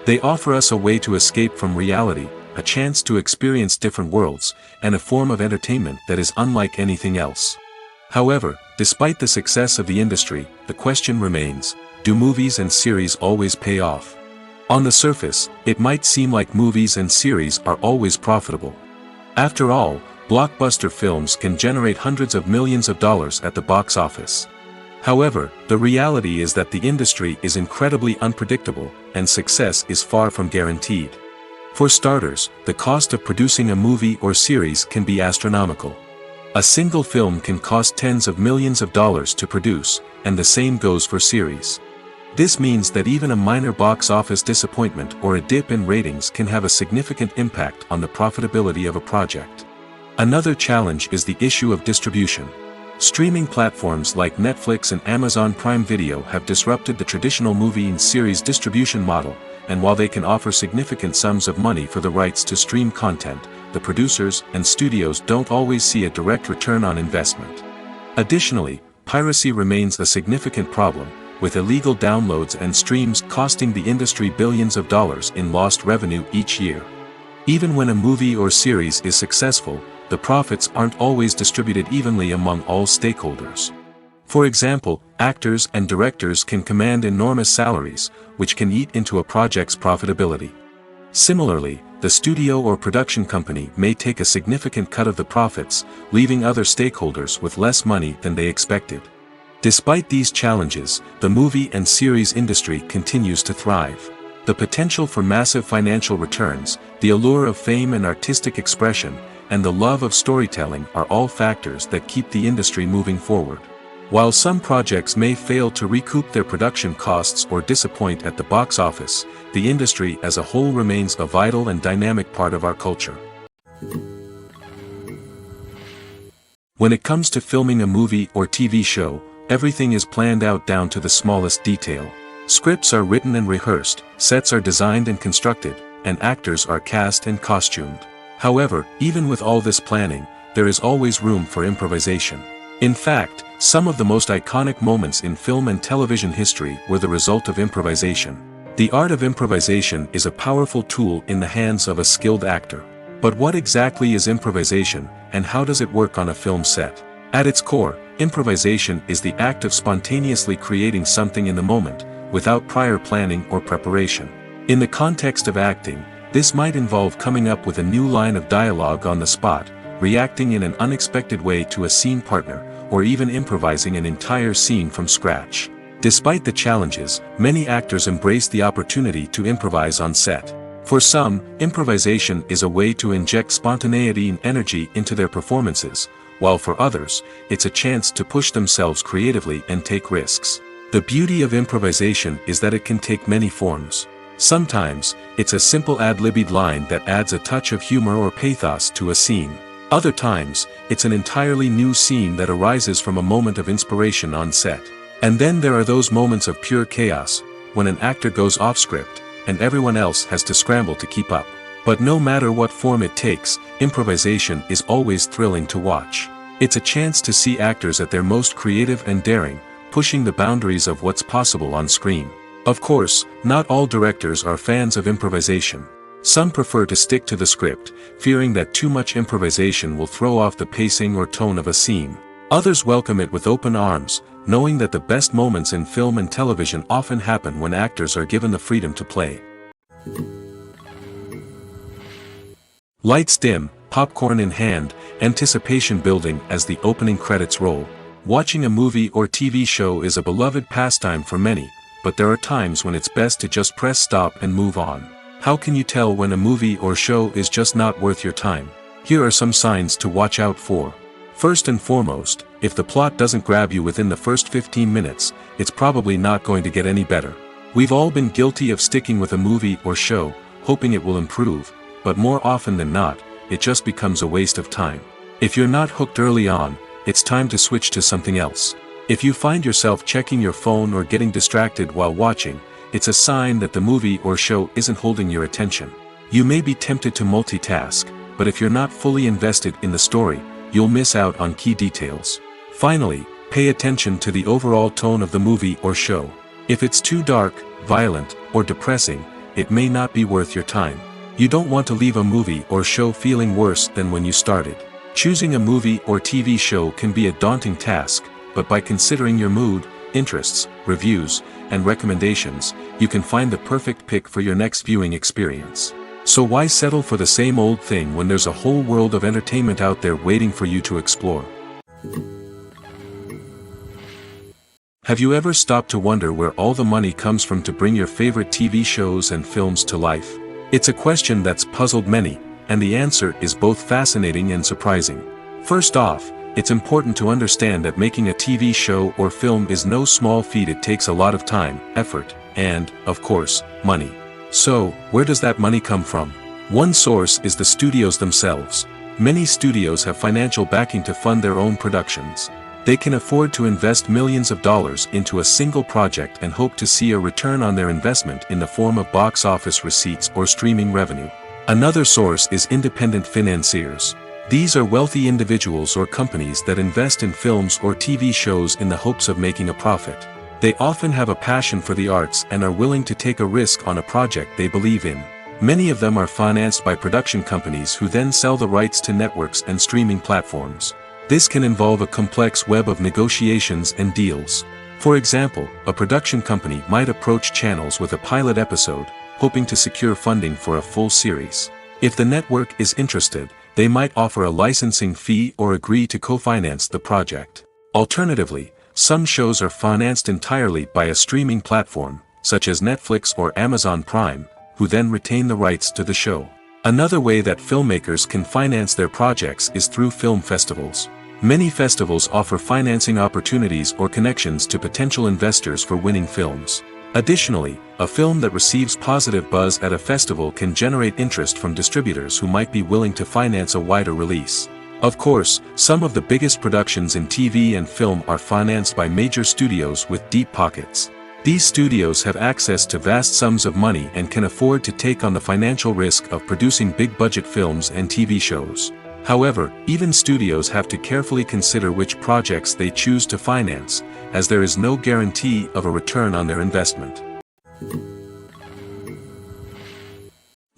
They offer us a way to escape from reality, a chance to experience different worlds, and a form of entertainment that is unlike anything else. However, despite the success of the industry, the question remains, do movies and series always pay off? On the surface, it might seem like movies and series are always profitable. After all, blockbuster films can generate hundreds of millions of dollars at the box office. However, the reality is that the industry is incredibly unpredictable, and success is far from guaranteed. For starters, the cost of producing a movie or series can be astronomical. A single film can cost tens of millions of dollars to produce, and the same goes for series. This means that even a minor box office disappointment or a dip in ratings can have a significant impact on the profitability of a project. Another challenge is the issue of distribution. Streaming platforms like Netflix and Amazon Prime Video have disrupted the traditional movie and series distribution model, and while they can offer significant sums of money for the rights to stream content, the producers and studios don't always see a direct return on investment. Additionally, piracy remains a significant problem, with illegal downloads and streams costing the industry billions of dollars in lost revenue each year. Even when a movie or series is successful, the profits aren't always distributed evenly among all stakeholders. For example, actors and directors can command enormous salaries, which can eat into a project's profitability. Similarly, the studio or production company may take a significant cut of the profits, leaving other stakeholders with less money than they expected. Despite these challenges, the movie and series industry continues to thrive. The potential for massive financial returns, the allure of fame and artistic expression, and the love of storytelling are all factors that keep the industry moving forward. While some projects may fail to recoup their production costs or disappoint at the box office, the industry as a whole remains a vital and dynamic part of our culture. When it comes to filming a movie or TV show, everything is planned out down to the smallest detail. Scripts are written and rehearsed, sets are designed and constructed, and actors are cast and costumed. However, even with all this planning, there is always room for improvisation. In fact, some of the most iconic moments in film and television history were the result of improvisation. The art of improvisation is a powerful tool in the hands of a skilled actor. But what exactly is improvisation, and how does it work on a film set? At its core, improvisation is the act of spontaneously creating something in the moment, without prior planning or preparation. In the context of acting, this might involve coming up with a new line of dialogue on the spot, reacting in an unexpected way to a scene partner, or even improvising an entire scene from scratch. Despite the challenges, many actors embrace the opportunity to improvise on set. For some, improvisation is a way to inject spontaneity and energy into their performances, while for others, it's a chance to push themselves creatively and take risks. The beauty of improvisation is that it can take many forms. Sometimes, it's a simple ad-libbed line that adds a touch of humor or pathos to a scene. Other times, it's an entirely new scene that arises from a moment of inspiration on set. And then there are those moments of pure chaos, when an actor goes off script, and everyone else has to scramble to keep up. But no matter what form it takes, improvisation is always thrilling to watch. It's a chance to see actors at their most creative and daring, pushing the boundaries of what's possible on screen. Of course, not all directors are fans of improvisation. Some prefer to stick to the script, fearing that too much improvisation will throw off the pacing or tone of a scene. Others welcome it with open arms, knowing that the best moments in film and television often happen when actors are given the freedom to play. Lights dim, popcorn in hand, anticipation building as the opening credits roll. Watching a movie or TV show is a beloved pastime for many, but there are times when it's best to just press stop and move on. How can you tell when a movie or show is just not worth your time? Here are some signs to watch out for. First and foremost, if the plot doesn't grab you within the first 15 minutes, it's probably not going to get any better. We've all been guilty of sticking with a movie or show, hoping it will improve, but more often than not, it just becomes a waste of time. If you're not hooked early on, it's time to switch to something else. If you find yourself checking your phone or getting distracted while watching, it's a sign that the movie or show isn't holding your attention. You may be tempted to multitask, but if you're not fully invested in the story, you'll miss out on key details. Finally, pay attention to the overall tone of the movie or show. If it's too dark, violent, or depressing, it may not be worth your time. You don't want to leave a movie or show feeling worse than when you started. Choosing a movie or TV show can be a daunting task, but by considering your mood, interests, reviews, and recommendations, you can find the perfect pick for your next viewing experience. So why settle for the same old thing when there's a whole world of entertainment out there waiting for you to explore? Have you ever stopped to wonder where all the money comes from to bring your favorite TV shows and films to life? It's a question that's puzzled many, and the answer is both fascinating and surprising. First off, it's important to understand that making a TV show or film is no small feat. It takes a lot of time, effort, and, of course, money. So, where does that money come from? One source is the studios themselves. Many studios have financial backing to fund their own productions. They can afford to invest millions of dollars into a single project and hope to see a return on their investment in the form of box office receipts or streaming revenue. Another source is independent financiers. These are wealthy individuals or companies that invest in films or TV shows in the hopes of making a profit. They often have a passion for the arts and are willing to take a risk on a project they believe in. Many of them are financed by production companies who then sell the rights to networks and streaming platforms. This can involve a complex web of negotiations and deals. For example, a production company might approach channels with a pilot episode, hoping to secure funding for a full series. If the network is interested, they might offer a licensing fee or agree to co-finance the project. Alternatively, some shows are financed entirely by a streaming platform, such as Netflix or Amazon Prime, who then retain the rights to the show. Another way that filmmakers can finance their projects is through film festivals. Many festivals offer financing opportunities or connections to potential investors for winning films. Additionally, a film that receives positive buzz at a festival can generate interest from distributors who might be willing to finance a wider release. Of course, some of the biggest productions in TV and film are financed by major studios with deep pockets. These studios have access to vast sums of money and can afford to take on the financial risk of producing big-budget films and TV shows. However, even studios have to carefully consider which projects they choose to finance, as there is no guarantee of a return on their investment.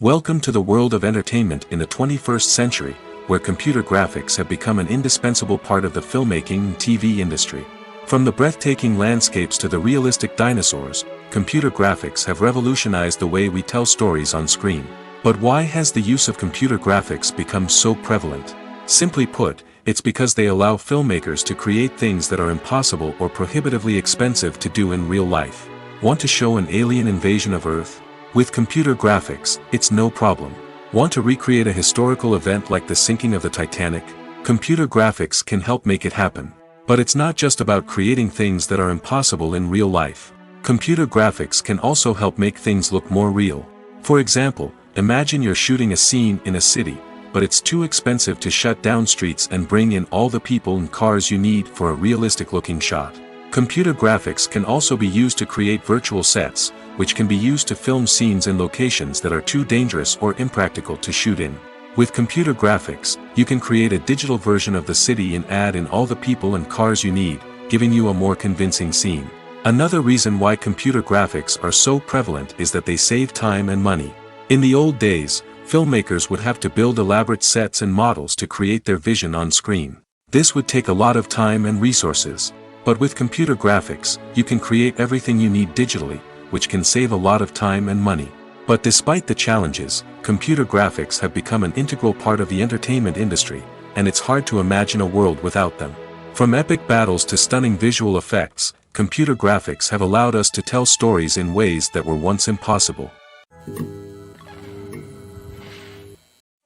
Welcome to the world of entertainment in the 21st century, where computer graphics have become an indispensable part of the filmmaking and TV industry. From the breathtaking landscapes to the realistic dinosaurs, computer graphics have revolutionized the way we tell stories on screen. But why has the use of computer graphics become so prevalent? Simply put, it's because they allow filmmakers to create things that are impossible or prohibitively expensive to do in real life. Want to show an alien invasion of Earth? With computer graphics, it's no problem. Want to recreate a historical event like the sinking of the Titanic? Computer graphics can help make it happen. But it's not just about creating things that are impossible in real life. Computer graphics can also help make things look more real. For example, imagine you're shooting a scene in a city, but it's too expensive to shut down streets and bring in all the people and cars you need for a realistic-looking shot. Computer graphics can also be used to create virtual sets, which can be used to film scenes in locations that are too dangerous or impractical to shoot in. With computer graphics, you can create a digital version of the city and add in all the people and cars you need, giving you a more convincing scene. Another reason why computer graphics are so prevalent is that they save time and money. In the old days, filmmakers would have to build elaborate sets and models to create their vision on screen. This would take a lot of time and resources. But with computer graphics, you can create everything you need digitally, which can save a lot of time and money. But despite the challenges, computer graphics have become an integral part of the entertainment industry, and it's hard to imagine a world without them. From epic battles to stunning visual effects, computer graphics have allowed us to tell stories in ways that were once impossible.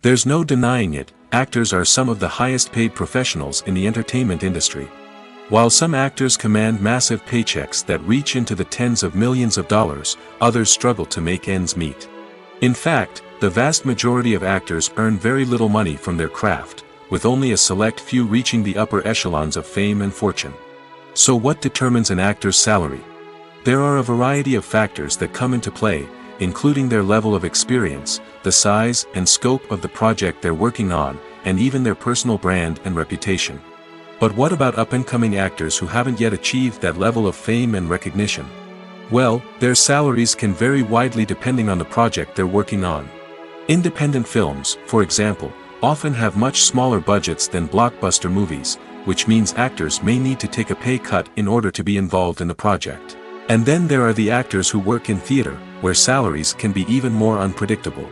There's no denying it, actors are some of the highest paid professionals in the entertainment industry. While some actors command massive paychecks that reach into the tens of millions of dollars, others struggle to make ends meet. In fact, The vast majority of actors earn very little money from their craft, with only a select few reaching the upper echelons of fame and fortune. So what determines an actor's salary? There are a variety of factors that come into play, including their level of experience, the size and scope of the project they're working on, and even their personal brand and reputation. But what about up-and-coming actors who haven't yet achieved that level of fame and recognition? Well, their salaries can vary widely depending on the project they're working on. Independent films, for example, often have much smaller budgets than blockbuster movies, which means actors may need to take a pay cut in order to be involved in the project. And then there are the actors who work in theater, where salaries can be even more unpredictable.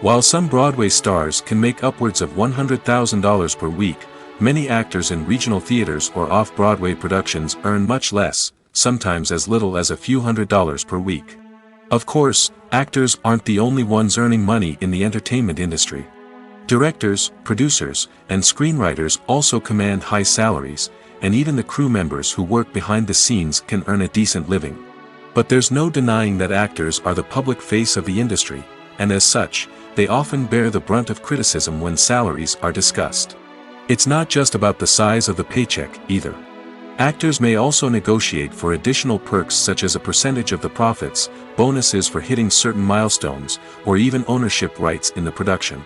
While some Broadway stars can make upwards of $100,000 per week, many actors in regional theaters or off-Broadway productions earn much less, sometimes as little as a few $100s per week. Of course, actors aren't the only ones earning money in the entertainment industry. Directors, producers, and screenwriters also command high salaries, and even the crew members who work behind the scenes can earn a decent living. But there's no denying that actors are the public face of the industry, and as such, they often bear the brunt of criticism when salaries are discussed. It's not just about the size of the paycheck, either. Actors may also negotiate for additional perks such as a percentage of the profits, bonuses for hitting certain milestones, or even ownership rights in the production.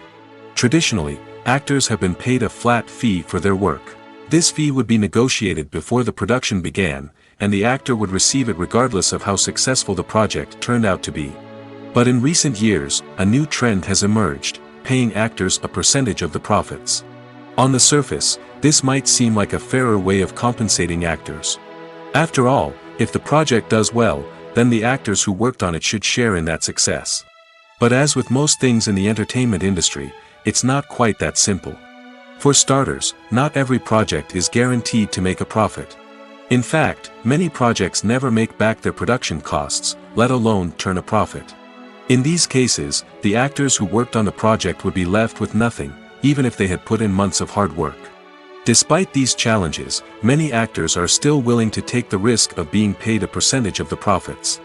Traditionally, actors have been paid a flat fee for their work. This fee would be negotiated before the production began, and the actor would receive it regardless of how successful the project turned out to be. But in recent years, a new trend has emerged, paying actors a percentage of the profits. On the surface, this might seem like a fairer way of compensating actors. After all, if the project does well, then the actors who worked on it should share in that success. But as with most things in the entertainment industry, it's not quite that simple. For starters, not every project is guaranteed to make a profit. In fact, many projects never make back their production costs, let alone turn a profit. In these cases, the actors who worked on the project would be left with nothing, even if they had put in months of hard work. Despite these challenges, many actors are still willing to take the risk of being paid a percentage of the profits.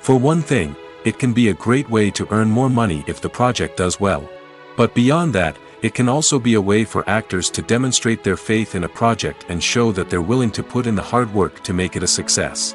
For one thing, it can be a great way to earn more money if the project does well. But beyond that, it can also be a way for actors to demonstrate their faith in a project and show that they're willing to put in the hard work to make it a success.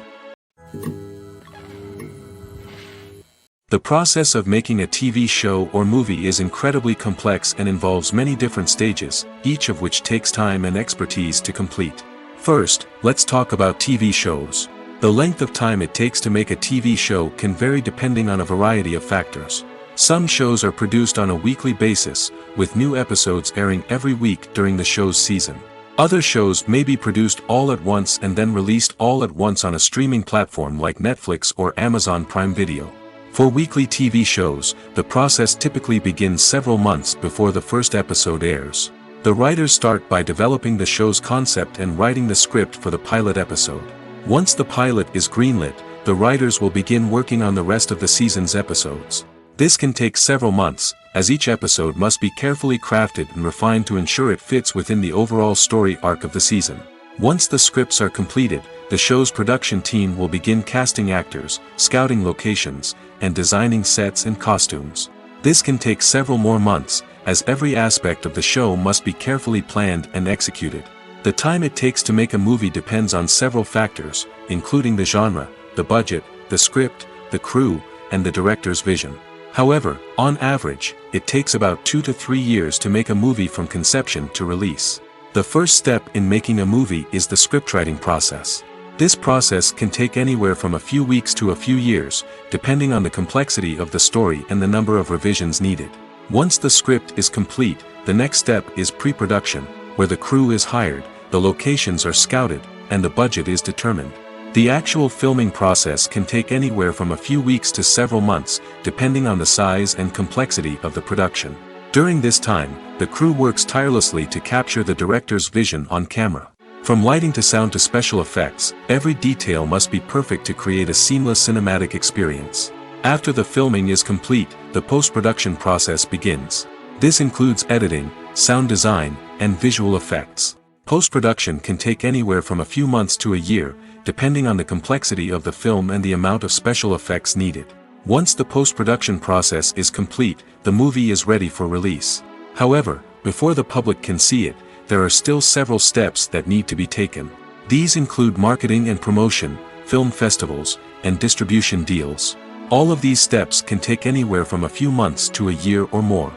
The process of making a TV show or movie is incredibly complex and involves many different stages, each of which takes time and expertise to complete. First, let's talk about TV shows. The length of time it takes to make a TV show can vary depending on a variety of factors. Some shows are produced on a weekly basis, with new episodes airing every week during the show's season. Other shows may be produced all at once and then released all at once on a streaming platform like Netflix or Amazon Prime Video. For weekly TV shows, the process typically begins several months before the first episode airs. The writers start by developing the show's concept and writing the script for the pilot episode. Once the pilot is greenlit, the writers will begin working on the rest of the season's episodes. This can take several months, as each episode must be carefully crafted and refined to ensure it fits within the overall story arc of the season. Once the scripts are completed, the show's production team will begin casting actors, scouting locations, and designing sets and costumes. This can take several more months, as every aspect of the show must be carefully planned and executed. The time it takes to make a movie depends on several factors, including the genre, the budget, the script, the crew, and the director's vision. However, on average, it takes about 2 to 3 years to make a movie from conception to release. The first step in making a movie is the scriptwriting process. This process can take anywhere from a few weeks to a few years, depending on the complexity of the story and the number of revisions needed. Once the script is complete, the next step is pre-production, where the crew is hired, the locations are scouted, and the budget is determined. The actual filming process can take anywhere from a few weeks to several months, depending on the size and complexity of the production. During this time, the crew works tirelessly to capture the director's vision on camera. From lighting to sound to special effects, every detail must be perfect to create a seamless cinematic experience. After the filming is complete, the post-production process begins. This includes editing, sound design, and visual effects. Post-production can take anywhere from a few months to a year, depending on the complexity of the film and the amount of special effects needed. Once the post-production process is complete, the movie is ready for release. However, before the public can see it, there are still several steps that need to be taken. These include marketing and promotion, film festivals, and distribution deals. All of these steps can take anywhere from a few months to a year or more.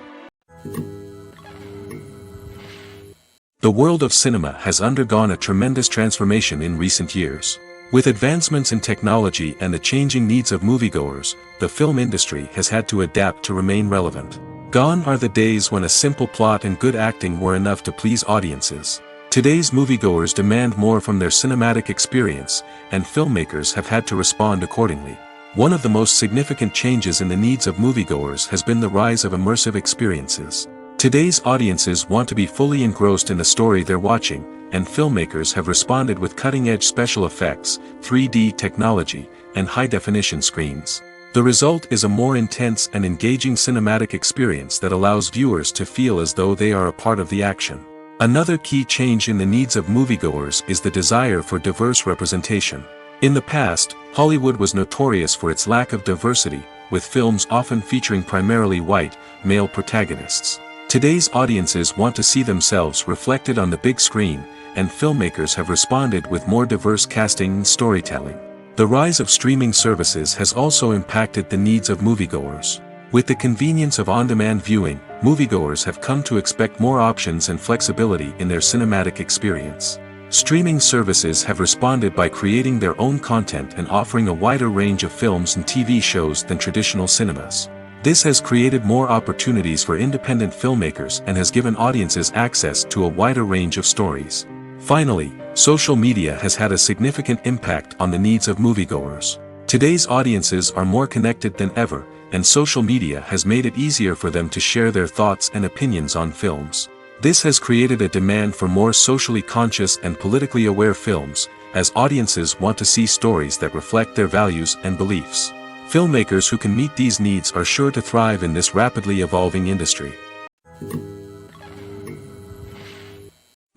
The world of cinema has undergone a tremendous transformation in recent years. With advancements in technology and the changing needs of moviegoers, the film industry has had to adapt to remain relevant. Gone are the days when a simple plot and good acting were enough to please audiences. Today's moviegoers demand more from their cinematic experience, and filmmakers have had to respond accordingly. One of the most significant changes in the needs of moviegoers has been the rise of immersive experiences. Today's audiences want to be fully engrossed in the story they're watching, and filmmakers have responded with cutting-edge special effects, 3D technology, and high-definition screens. The result is a more intense and engaging cinematic experience that allows viewers to feel as though they are a part of the action. Another key change in the needs of moviegoers is the desire for diverse representation. In the past, Hollywood was notorious for its lack of diversity, with films often featuring primarily white, male protagonists. Today's audiences want to see themselves reflected on the big screen, and filmmakers have responded with more diverse casting and storytelling. The rise of streaming services has also impacted the needs of moviegoers. With the convenience of on-demand viewing, moviegoers have come to expect more options and flexibility in their cinematic experience. Streaming services have responded by creating their own content and offering a wider range of films and TV shows than traditional cinemas. This has created more opportunities for independent filmmakers and has given audiences access to a wider range of stories. Finally, social media has had a significant impact on the needs of moviegoers. Today's audiences are more connected than ever, and social media has made it easier for them to share their thoughts and opinions on films. This has created a demand for more socially conscious and politically aware films, as audiences want to see stories that reflect their values and beliefs. Filmmakers who can meet these needs are sure to thrive in this rapidly evolving industry.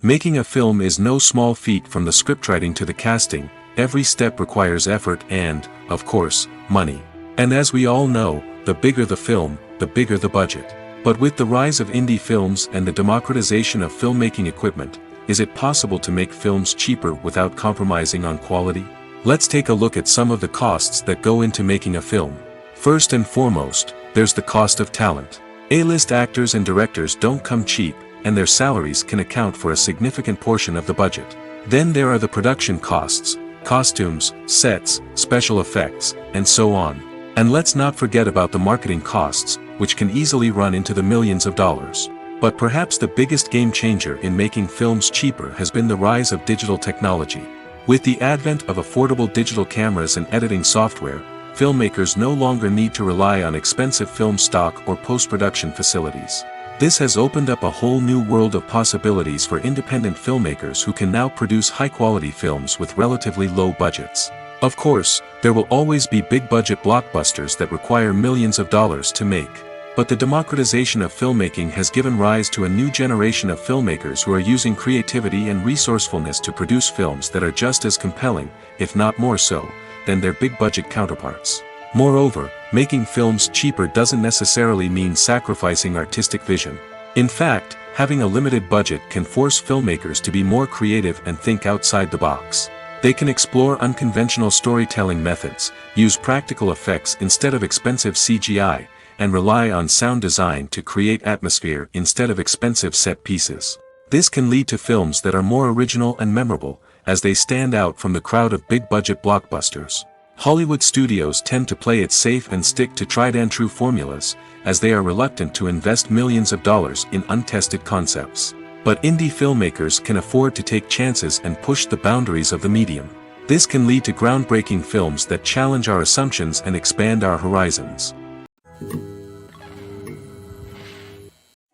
Making a film is no small feat. From the scriptwriting to the casting, every step requires effort and, of course, money. And as we all know, the bigger the film, the bigger the budget. But with the rise of indie films and the democratization of filmmaking equipment, is it possible to make films cheaper without compromising on quality? Let's take a look at some of the costs that go into making a film. First and foremost, there's the cost of talent. A-list actors and directors don't come cheap, and their salaries can account for a significant portion of the budget. Then there are the production costs, costumes, sets, special effects, and so on. And let's not forget about the marketing costs, which can easily run into the millions of dollars. But perhaps the biggest game changer in making films cheaper has been the rise of digital technology. With the advent of affordable digital cameras and editing software, filmmakers no longer need to rely on expensive film stock or post-production facilities. This has opened up a whole new world of possibilities for independent filmmakers who can now produce high-quality films with relatively low budgets. Of course, there will always be big-budget blockbusters that require millions of dollars to make. But the democratization of filmmaking has given rise to a new generation of filmmakers who are using creativity and resourcefulness to produce films that are just as compelling, if not more so, than their big-budget counterparts. Moreover, making films cheaper doesn't necessarily mean sacrificing artistic vision. In fact, having a limited budget can force filmmakers to be more creative and think outside the box. They can explore unconventional storytelling methods, use practical effects instead of expensive CGI, and rely on sound design to create atmosphere instead of expensive set pieces. This can lead to films that are more original and memorable, as they stand out from the crowd of big-budget blockbusters. Hollywood studios tend to play it safe and stick to tried-and-true formulas, as they are reluctant to invest millions of dollars in untested concepts. But indie filmmakers can afford to take chances and push the boundaries of the medium. This can lead to groundbreaking films that challenge our assumptions and expand our horizons.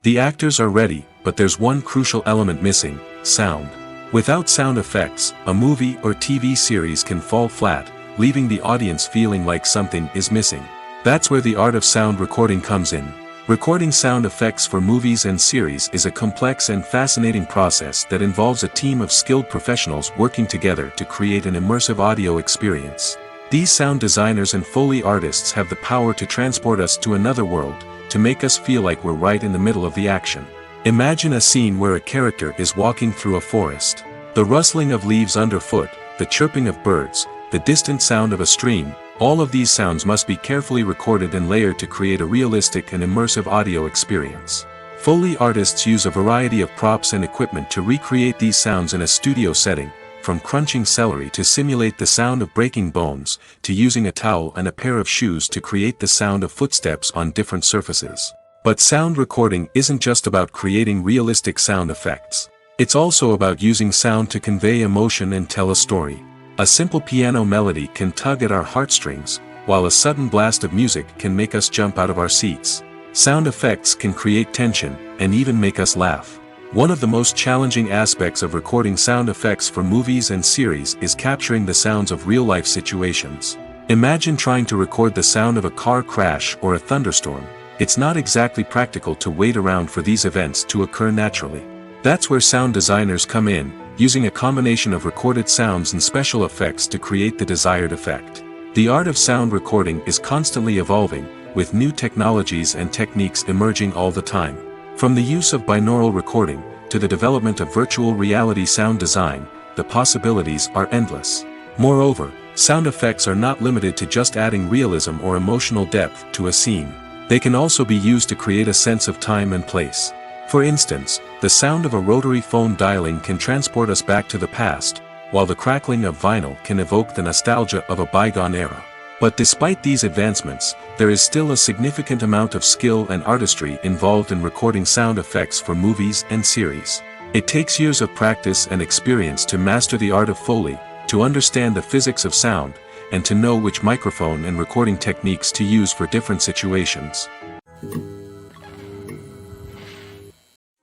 The actors are ready, but there's one crucial element missing: sound. Without sound effects, a movie or TV series can fall flat, leaving the audience feeling like something is missing. That's where the art of sound recording comes in. Recording sound effects for movies and series is a complex and fascinating process that involves a team of skilled professionals working together to create an immersive audio experience. These sound designers and Foley artists have the power to transport us to another world, to make us feel like we're right in the middle of the action. Imagine a scene where a character is walking through a forest. The rustling of leaves underfoot, the chirping of birds, the distant sound of a stream, all of these sounds must be carefully recorded and layered to create a realistic and immersive audio experience. Foley artists use a variety of props and equipment to recreate these sounds in a studio setting, from crunching celery to simulate the sound of breaking bones, to using a towel and a pair of shoes to create the sound of footsteps on different surfaces. But sound recording isn't just about creating realistic sound effects. It's also about using sound to convey emotion and tell a story. A simple piano melody can tug at our heartstrings, while a sudden blast of music can make us jump out of our seats. Sound effects can create tension, and even make us laugh. One of the most challenging aspects of recording sound effects for movies and series is capturing the sounds of real-life situations. Imagine trying to record the sound of a car crash or a thunderstorm. It's not exactly practical to wait around for these events to occur naturally. That's where sound designers come in, using a combination of recorded sounds and special effects to create the desired effect. The art of sound recording is constantly evolving, with new technologies and techniques emerging all the time. From the use of binaural recording, to the development of virtual reality sound design, the possibilities are endless. Moreover, sound effects are not limited to just adding realism or emotional depth to a scene. They can also be used to create a sense of time and place. For instance, the sound of a rotary phone dialing can transport us back to the past, while the crackling of vinyl can evoke the nostalgia of a bygone era. But despite these advancements, there is still a significant amount of skill and artistry involved in recording sound effects for movies and series. It takes years of practice and experience to master the art of Foley, to understand the physics of sound, and to know which microphone and recording techniques to use for different situations.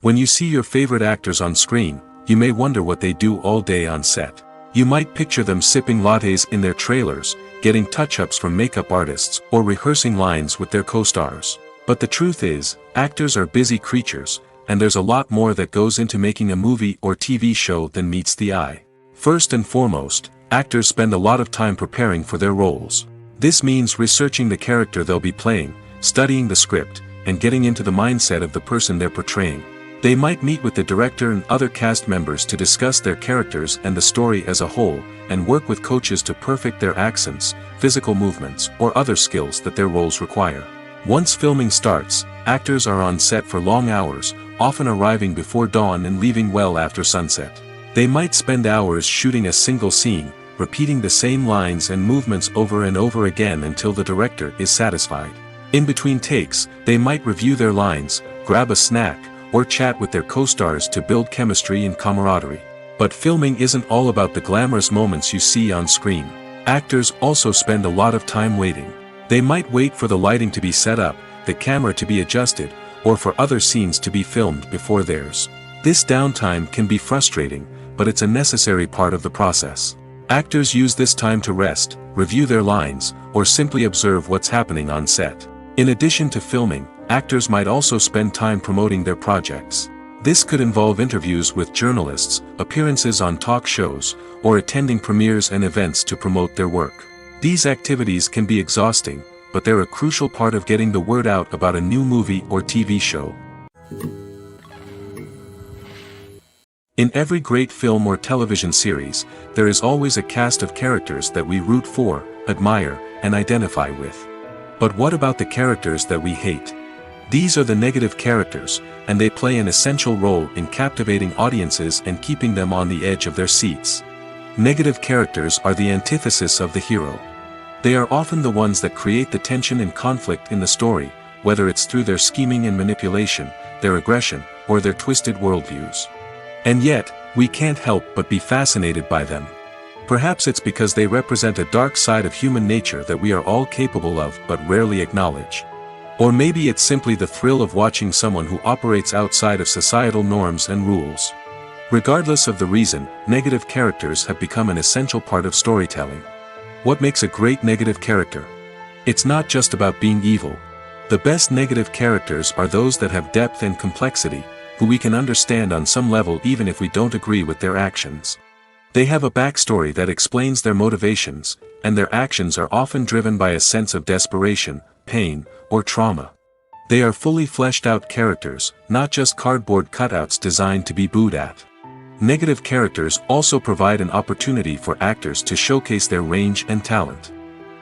When you see your favorite actors on screen, you may wonder what they do all day on set. You might picture them sipping lattes in their trailers, getting touch-ups from makeup artists, or rehearsing lines with their co-stars. But the truth is, actors are busy creatures, and there's a lot more that goes into making a movie or TV show than meets the eye. First and foremost, actors spend a lot of time preparing for their roles. This means researching the character they'll be playing, studying the script, and getting into the mindset of the person they're portraying. They might meet with the director and other cast members to discuss their characters and the story as a whole, and work with coaches to perfect their accents, physical movements, or other skills that their roles require. Once filming starts, actors are on set for long hours, often arriving before dawn and leaving well after sunset. They might spend hours shooting a single scene, repeating the same lines and movements over and over again until the director is satisfied. In between takes, they might review their lines, grab a snack, or chat with their co-stars to build chemistry and camaraderie. But filming isn't all about the glamorous moments you see on screen. Actors also spend a lot of time waiting. They might wait for the lighting to be set up, the camera to be adjusted, or for other scenes to be filmed before theirs. This downtime can be frustrating, but it's a necessary part of the process. Actors use this time to rest, review their lines, or simply observe what's happening on set. In addition to filming, actors might also spend time promoting their projects. This could involve interviews with journalists, appearances on talk shows, or attending premieres and events to promote their work. These activities can be exhausting, but they're a crucial part of getting the word out about a new movie or TV show. In every great film or television series, there is always a cast of characters that we root for, admire, and identify with. But what about the characters that we hate? These are the negative characters, and they play an essential role in captivating audiences and keeping them on the edge of their seats. Negative characters are the antithesis of the hero. They are often the ones that create the tension and conflict in the story, whether it's through their scheming and manipulation, their aggression, or their twisted worldviews. And yet, we can't help but be fascinated by them. Perhaps it's because they represent a dark side of human nature that we are all capable of but rarely acknowledge. Or maybe it's simply the thrill of watching someone who operates outside of societal norms and rules. Regardless of the reason, negative characters have become an essential part of storytelling. What makes a great negative character? It's not just about being evil. The best negative characters are those that have depth and complexity, who we can understand on some level even if we don't agree with their actions. They have a backstory that explains their motivations, and their actions are often driven by a sense of desperation, pain, or trauma. They are fully fleshed out characters, not just cardboard cutouts designed to be booed at. Negative characters also provide an opportunity for actors to showcase their range and talent.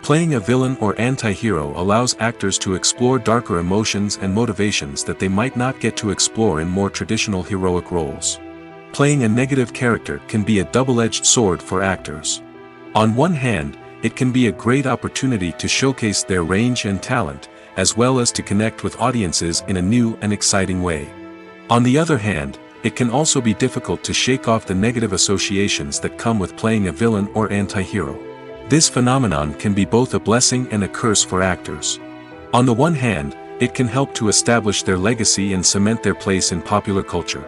Playing a villain or anti-hero allows actors to explore darker emotions and motivations that they might not get to explore in more traditional heroic roles. Playing a negative character can be a double-edged sword for actors. On one hand, it can be a great opportunity to showcase their range and talent, as well as to connect with audiences in a new and exciting way. On the other hand, it can also be difficult to shake off the negative associations that come with playing a villain or anti-hero. This phenomenon can be both a blessing and a curse for actors. On the one hand, it can help to establish their legacy and cement their place in popular culture.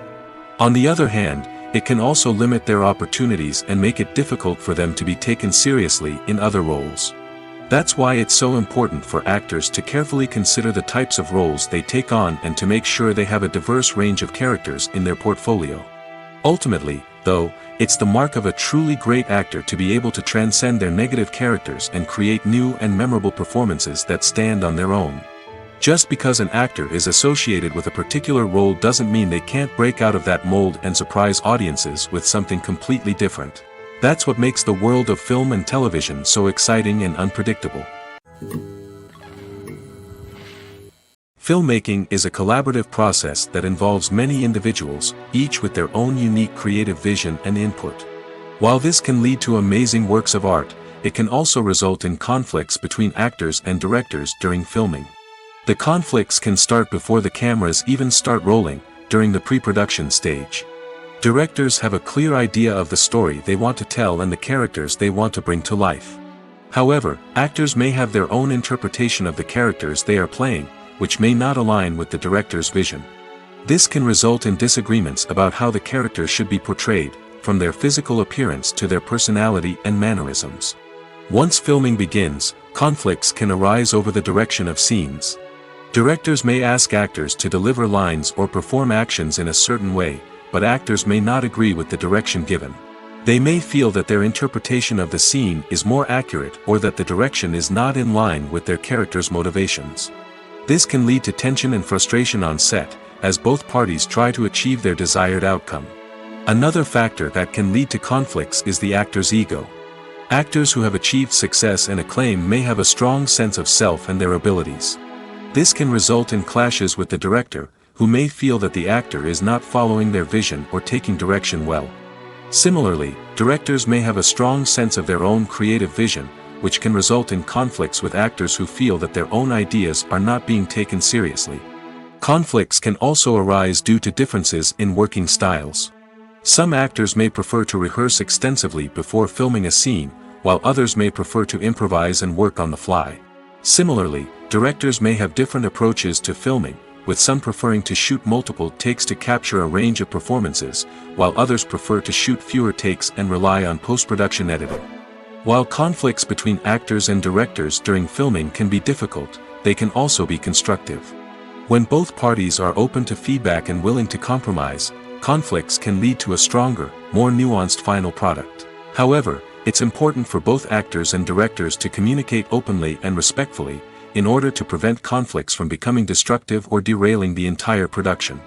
On the other hand, it can also limit their opportunities and make it difficult for them to be taken seriously in other roles. That's why it's so important for actors to carefully consider the types of roles they take on and to make sure they have a diverse range of characters in their portfolio. Ultimately, though, it's the mark of a truly great actor to be able to transcend their negative characters and create new and memorable performances that stand on their own. Just because an actor is associated with a particular role doesn't mean they can't break out of that mold and surprise audiences with something completely different. That's what makes the world of film and television so exciting and unpredictable. Filmmaking is a collaborative process that involves many individuals, each with their own unique creative vision and input. While this can lead to amazing works of art, it can also result in conflicts between actors and directors during filming. The conflicts can start before the cameras even start rolling, during the pre-production stage. Directors have a clear idea of the story they want to tell and the characters they want to bring to life. However, actors may have their own interpretation of the characters they are playing, which may not align with the director's vision. This can result in disagreements about how the characters should be portrayed, from their physical appearance to their personality and mannerisms. Once filming begins, conflicts can arise over the direction of scenes. Directors may ask actors to deliver lines or perform actions in a certain way, but actors may not agree with the direction given. They may feel that their interpretation of the scene is more accurate or that the direction is not in line with their character's motivations. This can lead to tension and frustration on set, as both parties try to achieve their desired outcome. Another factor that can lead to conflicts is the actor's ego. Actors who have achieved success and acclaim may have a strong sense of self and their abilities. This can result in clashes with the director, who may feel that the actor is not following their vision or taking direction well. Similarly, directors may have a strong sense of their own creative vision, which can result in conflicts with actors who feel that their own ideas are not being taken seriously. Conflicts can also arise due to differences in working styles. Some actors may prefer to rehearse extensively before filming a scene, while others may prefer to improvise and work on the fly. Similarly, directors may have different approaches to filming, with some preferring to shoot multiple takes to capture a range of performances, while others prefer to shoot fewer takes and rely on post-production editing. While conflicts between actors and directors during filming can be difficult, they can also be constructive. When both parties are open to feedback and willing to compromise, conflicts can lead to a stronger, more nuanced final product. However, it's important for both actors and directors to communicate openly and respectfully, in order to prevent conflicts from becoming destructive or derailing the entire production.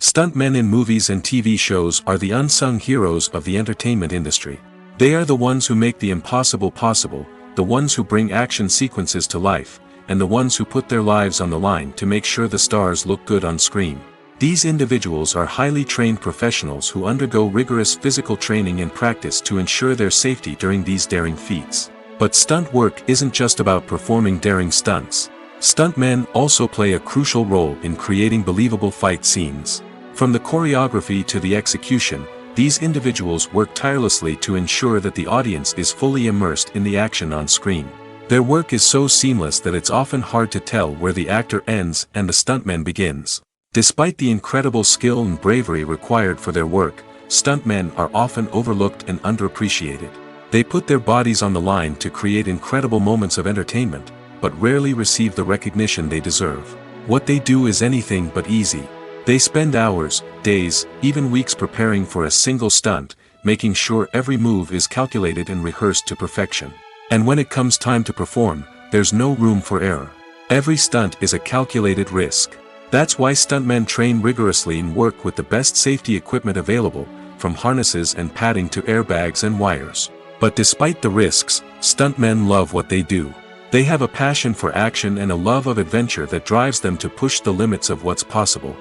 Stuntmen in movies and TV shows are the unsung heroes of the entertainment industry. They are the ones who make the impossible possible, the ones who bring action sequences to life, and the ones who put their lives on the line to make sure the stars look good on screen. These individuals are highly trained professionals who undergo rigorous physical training and practice to ensure their safety during these daring feats. But stunt work isn't just about performing daring stunts. Stuntmen also play a crucial role in creating believable fight scenes. From the choreography to the execution, these individuals work tirelessly to ensure that the audience is fully immersed in the action on screen. Their work is so seamless that it's often hard to tell where the actor ends and the stuntman begins. Despite the incredible skill and bravery required for their work, stuntmen are often overlooked and underappreciated. They put their bodies on the line to create incredible moments of entertainment, but rarely receive the recognition they deserve. What they do is anything but easy. They spend hours, days, even weeks preparing for a single stunt, making sure every move is calculated and rehearsed to perfection. And when it comes time to perform, there's no room for error. Every stunt is a calculated risk. That's why stuntmen train rigorously and work with the best safety equipment available, from harnesses and padding to airbags and wires. But despite the risks, stuntmen love what they do. They have a passion for action and a love of adventure that drives them to push the limits of what's possible.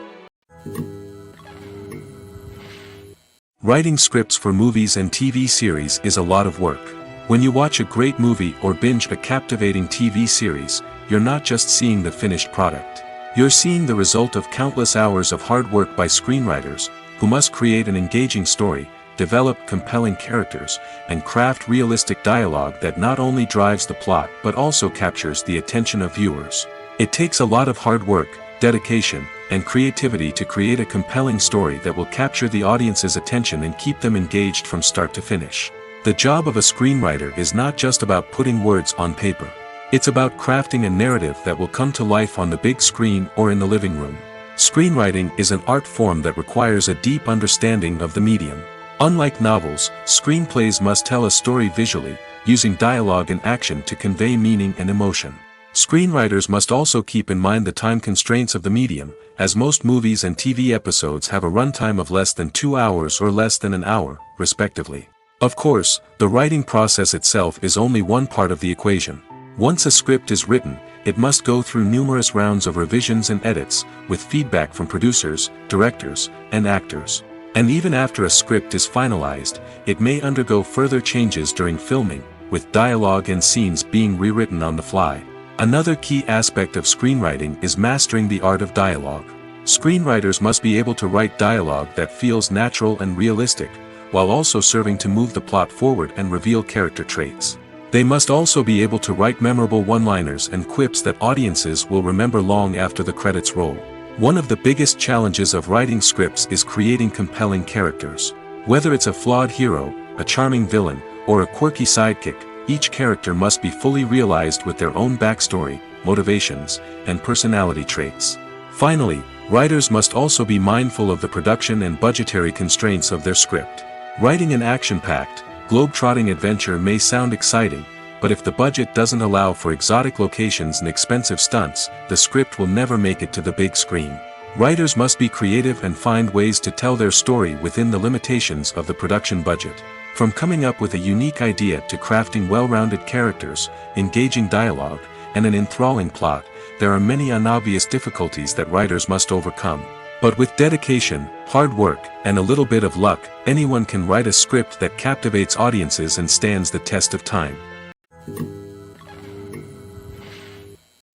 Writing scripts for movies and TV series is a lot of work. When you watch a great movie or binge a captivating TV series, you're not just seeing the finished product. You're seeing the result of countless hours of hard work by screenwriters, who must create an engaging story, develop compelling characters, and craft realistic dialogue that not only drives the plot but also captures the attention of viewers. It takes a lot of hard work, dedication, and creativity to create a compelling story that will capture the audience's attention and keep them engaged from start to finish. The job of a screenwriter is not just about putting words on paper. It's about crafting a narrative that will come to life on the big screen or in the living room. Screenwriting is an art form that requires a deep understanding of the medium. Unlike novels, screenplays must tell a story visually, using dialogue and action to convey meaning and emotion. Screenwriters must also keep in mind the time constraints of the medium, as most movies and TV episodes have a runtime of less than 2 hours or less than an hour, respectively. Of course, the writing process itself is only one part of the equation. Once a script is written, it must go through numerous rounds of revisions and edits, with feedback from producers, directors, and actors. And even after a script is finalized, it may undergo further changes during filming, with dialogue and scenes being rewritten on the fly. Another key aspect of screenwriting is mastering the art of dialogue. Screenwriters must be able to write dialogue that feels natural and realistic, while also serving to move the plot forward and reveal character traits. They must also be able to write memorable one-liners and quips that audiences will remember long after the credits roll. One of the biggest challenges of writing scripts is creating compelling characters. Whether it's a flawed hero, a charming villain, or a quirky sidekick, each character must be fully realized with their own backstory, motivations, and personality traits. Finally, writers must also be mindful of the production and budgetary constraints of their script. Writing an action-packed, globe-trotting adventure may sound exciting, but if the budget doesn't allow for exotic locations and expensive stunts, the script will never make it to the big screen. Writers must be creative and find ways to tell their story within the limitations of the production budget. From coming up with a unique idea to crafting well-rounded characters, engaging dialogue, and an enthralling plot, there are many unobvious difficulties that writers must overcome. But with dedication, hard work, and a little bit of luck, anyone can write a script that captivates audiences and stands the test of time.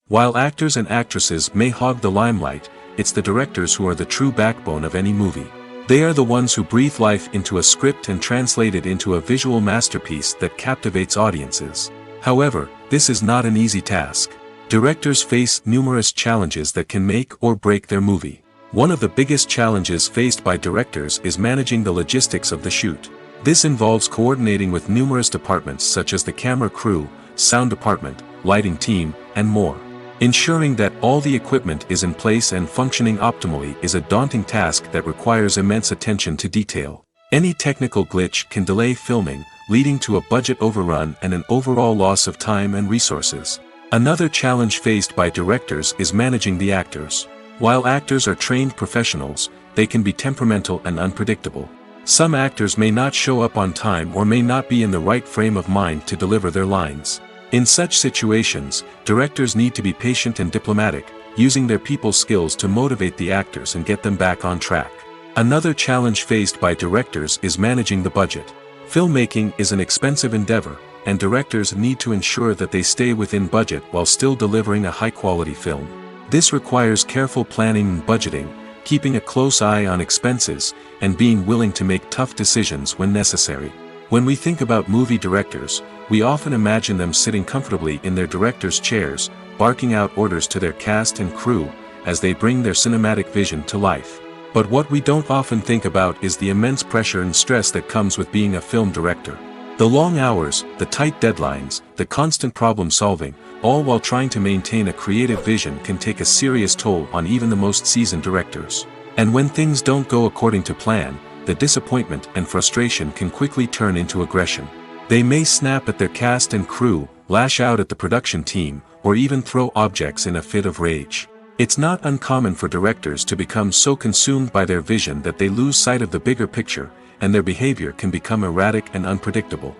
While actors and actresses may hog the limelight, it's the directors who are the true backbone of any movie. They are the ones who breathe life into a script and translate it into a visual masterpiece that captivates audiences. However, this is not an easy task. Directors face numerous challenges that can make or break their movie. One of the biggest challenges faced by directors is managing the logistics of the shoot. This involves coordinating with numerous departments such as the camera crew, sound department, lighting team, and more. Ensuring that all the equipment is in place and functioning optimally is a daunting task that requires immense attention to detail. Any technical glitch can delay filming, leading to a budget overrun and an overall loss of time and resources. Another challenge faced by directors is managing the actors. While actors are trained professionals, they can be temperamental and unpredictable. Some actors may not show up on time or may not be in the right frame of mind to deliver their lines. In such situations, directors need to be patient and diplomatic, using their people skills to motivate the actors and get them back on track. Another challenge faced by directors is managing the budget. Filmmaking is an expensive endeavor, and directors need to ensure that they stay within budget while still delivering a high-quality film. This requires careful planning and budgeting, keeping a close eye on expenses, and being willing to make tough decisions when necessary. When we think about movie directors, we often imagine them sitting comfortably in their director's chairs, barking out orders to their cast and crew, as they bring their cinematic vision to life. But what we don't often think about is the immense pressure and stress that comes with being a film director. The long hours, the tight deadlines, the constant problem solving, all while trying to maintain a creative vision can take a serious toll on even the most seasoned directors. And when things don't go according to plan, the disappointment and frustration can quickly turn into aggression. They may snap at their cast and crew, lash out at the production team, or even throw objects in a fit of rage. It's not uncommon for directors to become so consumed by their vision that they lose sight of the bigger picture, and their behavior can become erratic and unpredictable.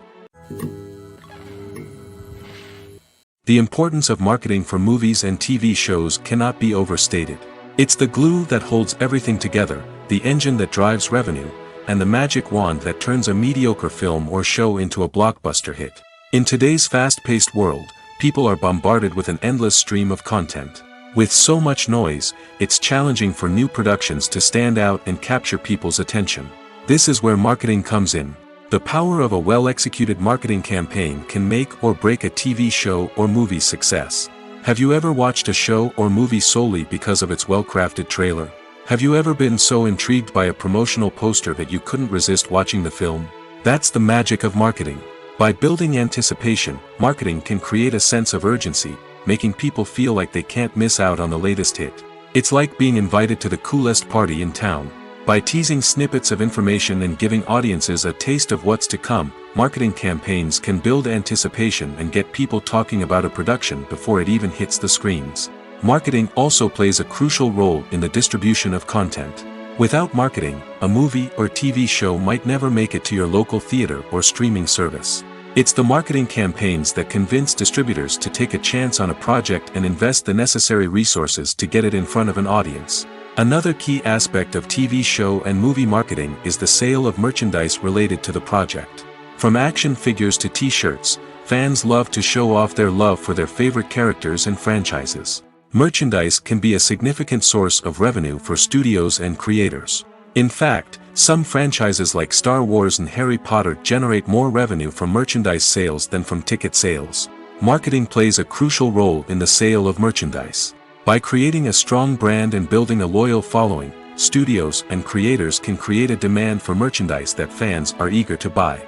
The importance of marketing for movies and TV shows cannot be overstated. It's the glue that holds everything together, the engine that drives revenue, and the magic wand that turns a mediocre film or show into a blockbuster hit. In today's fast-paced world, people are bombarded with an endless stream of content. With so much noise, it's challenging for new productions to stand out and capture people's attention. This is where marketing comes in. The power of a well-executed marketing campaign can make or break a TV show or movie's success. Have you ever watched a show or movie solely because of its well-crafted trailer? Have you ever been so intrigued by a promotional poster that you couldn't resist watching the film? That's the magic of marketing. By building anticipation, marketing can create a sense of urgency, making people feel like they can't miss out on the latest hit. It's like being invited to the coolest party in town. By teasing snippets of information and giving audiences a taste of what's to come, marketing campaigns can build anticipation and get people talking about a production before it even hits the screens. Marketing also plays a crucial role in the distribution of content. Without marketing, a movie or TV show might never make it to your local theater or streaming service. It's the marketing campaigns that convince distributors to take a chance on a project and invest the necessary resources to get it in front of an audience. Another key aspect of TV show and movie marketing is the sale of merchandise related to the project. From action figures to t-shirts, fans love to show off their love for their favorite characters and franchises. Merchandise can be a significant source of revenue for studios and creators. In fact, some franchises like Star Wars and Harry Potter generate more revenue from merchandise sales than from ticket sales. Marketing plays a crucial role in the sale of merchandise. By creating a strong brand and building a loyal following, studios and creators can create a demand for merchandise that fans are eager to buy.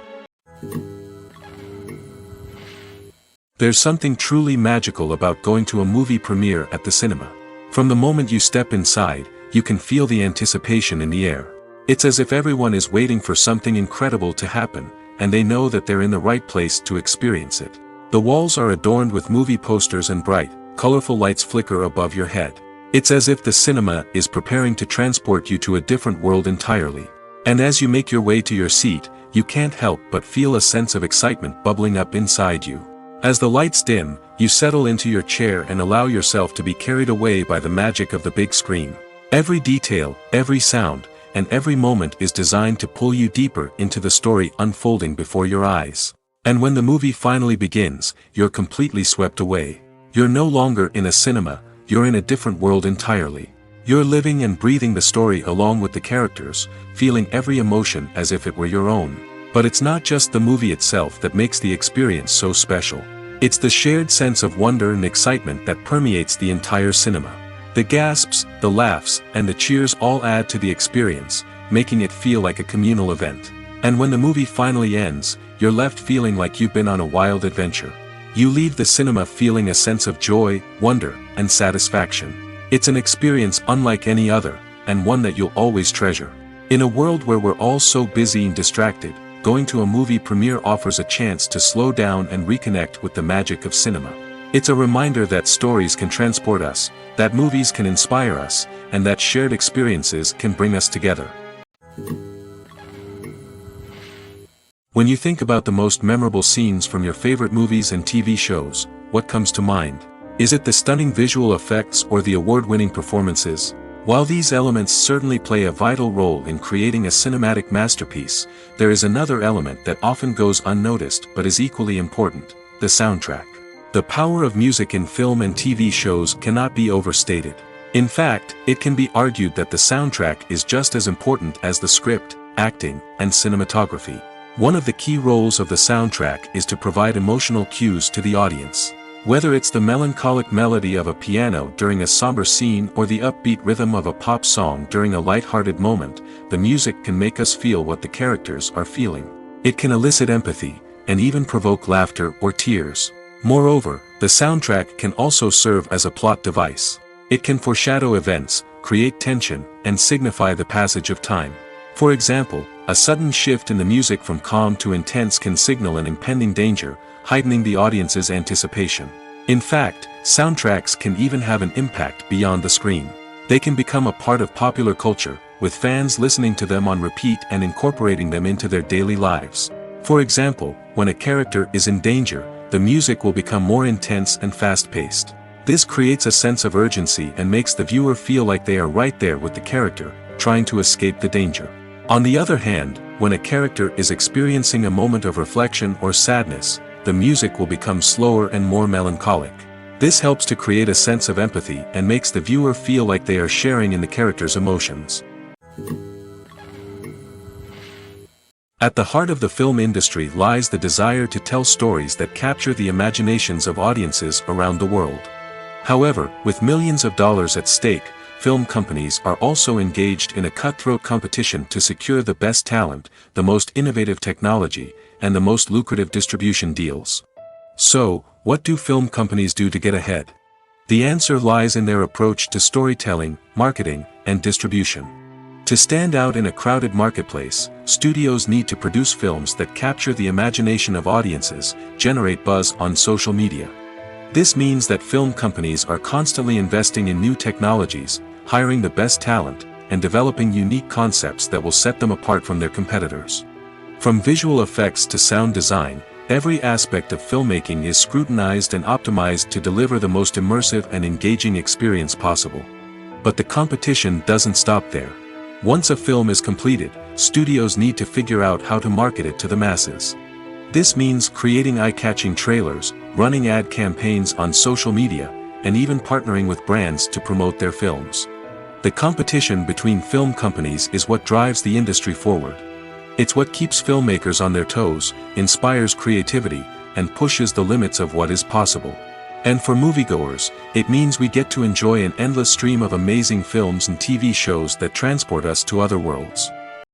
There's something truly magical about going to a movie premiere at the cinema. From the moment you step inside, you can feel the anticipation in the air. It's as if everyone is waiting for something incredible to happen, and they know that they're in the right place to experience it. The walls are adorned with movie posters and bright, colorful lights flicker above your head. It's as if the cinema is preparing to transport you to a different world entirely. And as you make your way to your seat, you can't help but feel a sense of excitement bubbling up inside you. As the lights dim, you settle into your chair and allow yourself to be carried away by the magic of the big screen. Every detail, every sound, and every moment is designed to pull you deeper into the story unfolding before your eyes. And when the movie finally begins, you're completely swept away. You're no longer in a cinema, you're in a different world entirely. You're living and breathing the story along with the characters, feeling every emotion as if it were your own. But it's not just the movie itself that makes the experience so special. It's the shared sense of wonder and excitement that permeates the entire cinema. The gasps, the laughs, and the cheers all add to the experience, making it feel like a communal event. And when the movie finally ends, you're left feeling like you've been on a wild adventure. You leave the cinema feeling a sense of joy, wonder, and satisfaction. It's an experience unlike any other, and one that you'll always treasure. In a world where we're all so busy and distracted, going to a movie premiere offers a chance to slow down and reconnect with the magic of cinema. It's a reminder that stories can transport us, that movies can inspire us, and that shared experiences can bring us together. When you think about the most memorable scenes from your favorite movies and TV shows, what comes to mind? Is it the stunning visual effects or the award-winning performances? While these elements certainly play a vital role in creating a cinematic masterpiece, there is another element that often goes unnoticed but is equally important: the soundtrack. The power of music in film and TV shows cannot be overstated. In fact, it can be argued that the soundtrack is just as important as the script, acting, and cinematography. One of the key roles of the soundtrack is to provide emotional cues to the audience. Whether it's the melancholic melody of a piano during a somber scene or the upbeat rhythm of a pop song during a light-hearted moment, the music can make us feel what the characters are feeling. It can elicit empathy, and even provoke laughter or tears. Moreover, the soundtrack can also serve as a plot device. It can foreshadow events, create tension, and signify the passage of time. For example, a sudden shift in the music from calm to intense can signal an impending danger, heightening the audience's anticipation. In fact, soundtracks can even have an impact beyond the screen. They can become a part of popular culture, with fans listening to them on repeat and incorporating them into their daily lives. For example, when a character is in danger, the music will become more intense and fast-paced. This creates a sense of urgency and makes the viewer feel like they are right there with the character, trying to escape the danger. On the other hand, when a character is experiencing a moment of reflection or sadness, the music will become slower and more melancholic. This helps to create a sense of empathy and makes the viewer feel like they are sharing in the character's emotions. At the heart of the film industry lies the desire to tell stories that capture the imaginations of audiences around the world. However, with millions of dollars at stake, film companies are also engaged in a cutthroat competition to secure the best talent, the most innovative technology, and the most lucrative distribution deals. So, what do film companies do to get ahead? The answer lies in their approach to storytelling, marketing, and distribution. To stand out in a crowded marketplace, studios need to produce films that capture the imagination of audiences, generate buzz on social media. This means that film companies are constantly investing in new technologies, hiring the best talent, and developing unique concepts that will set them apart from their competitors. From visual effects to sound design, every aspect of filmmaking is scrutinized and optimized to deliver the most immersive and engaging experience possible. But the competition doesn't stop there. Once a film is completed, studios need to figure out how to market it to the masses. This means creating eye-catching trailers, running ad campaigns on social media, and even partnering with brands to promote their films. The competition between film companies is what drives the industry forward. It's what keeps filmmakers on their toes, inspires creativity, and pushes the limits of what is possible. And for moviegoers, it means we get to enjoy an endless stream of amazing films and TV shows that transport us to other worlds.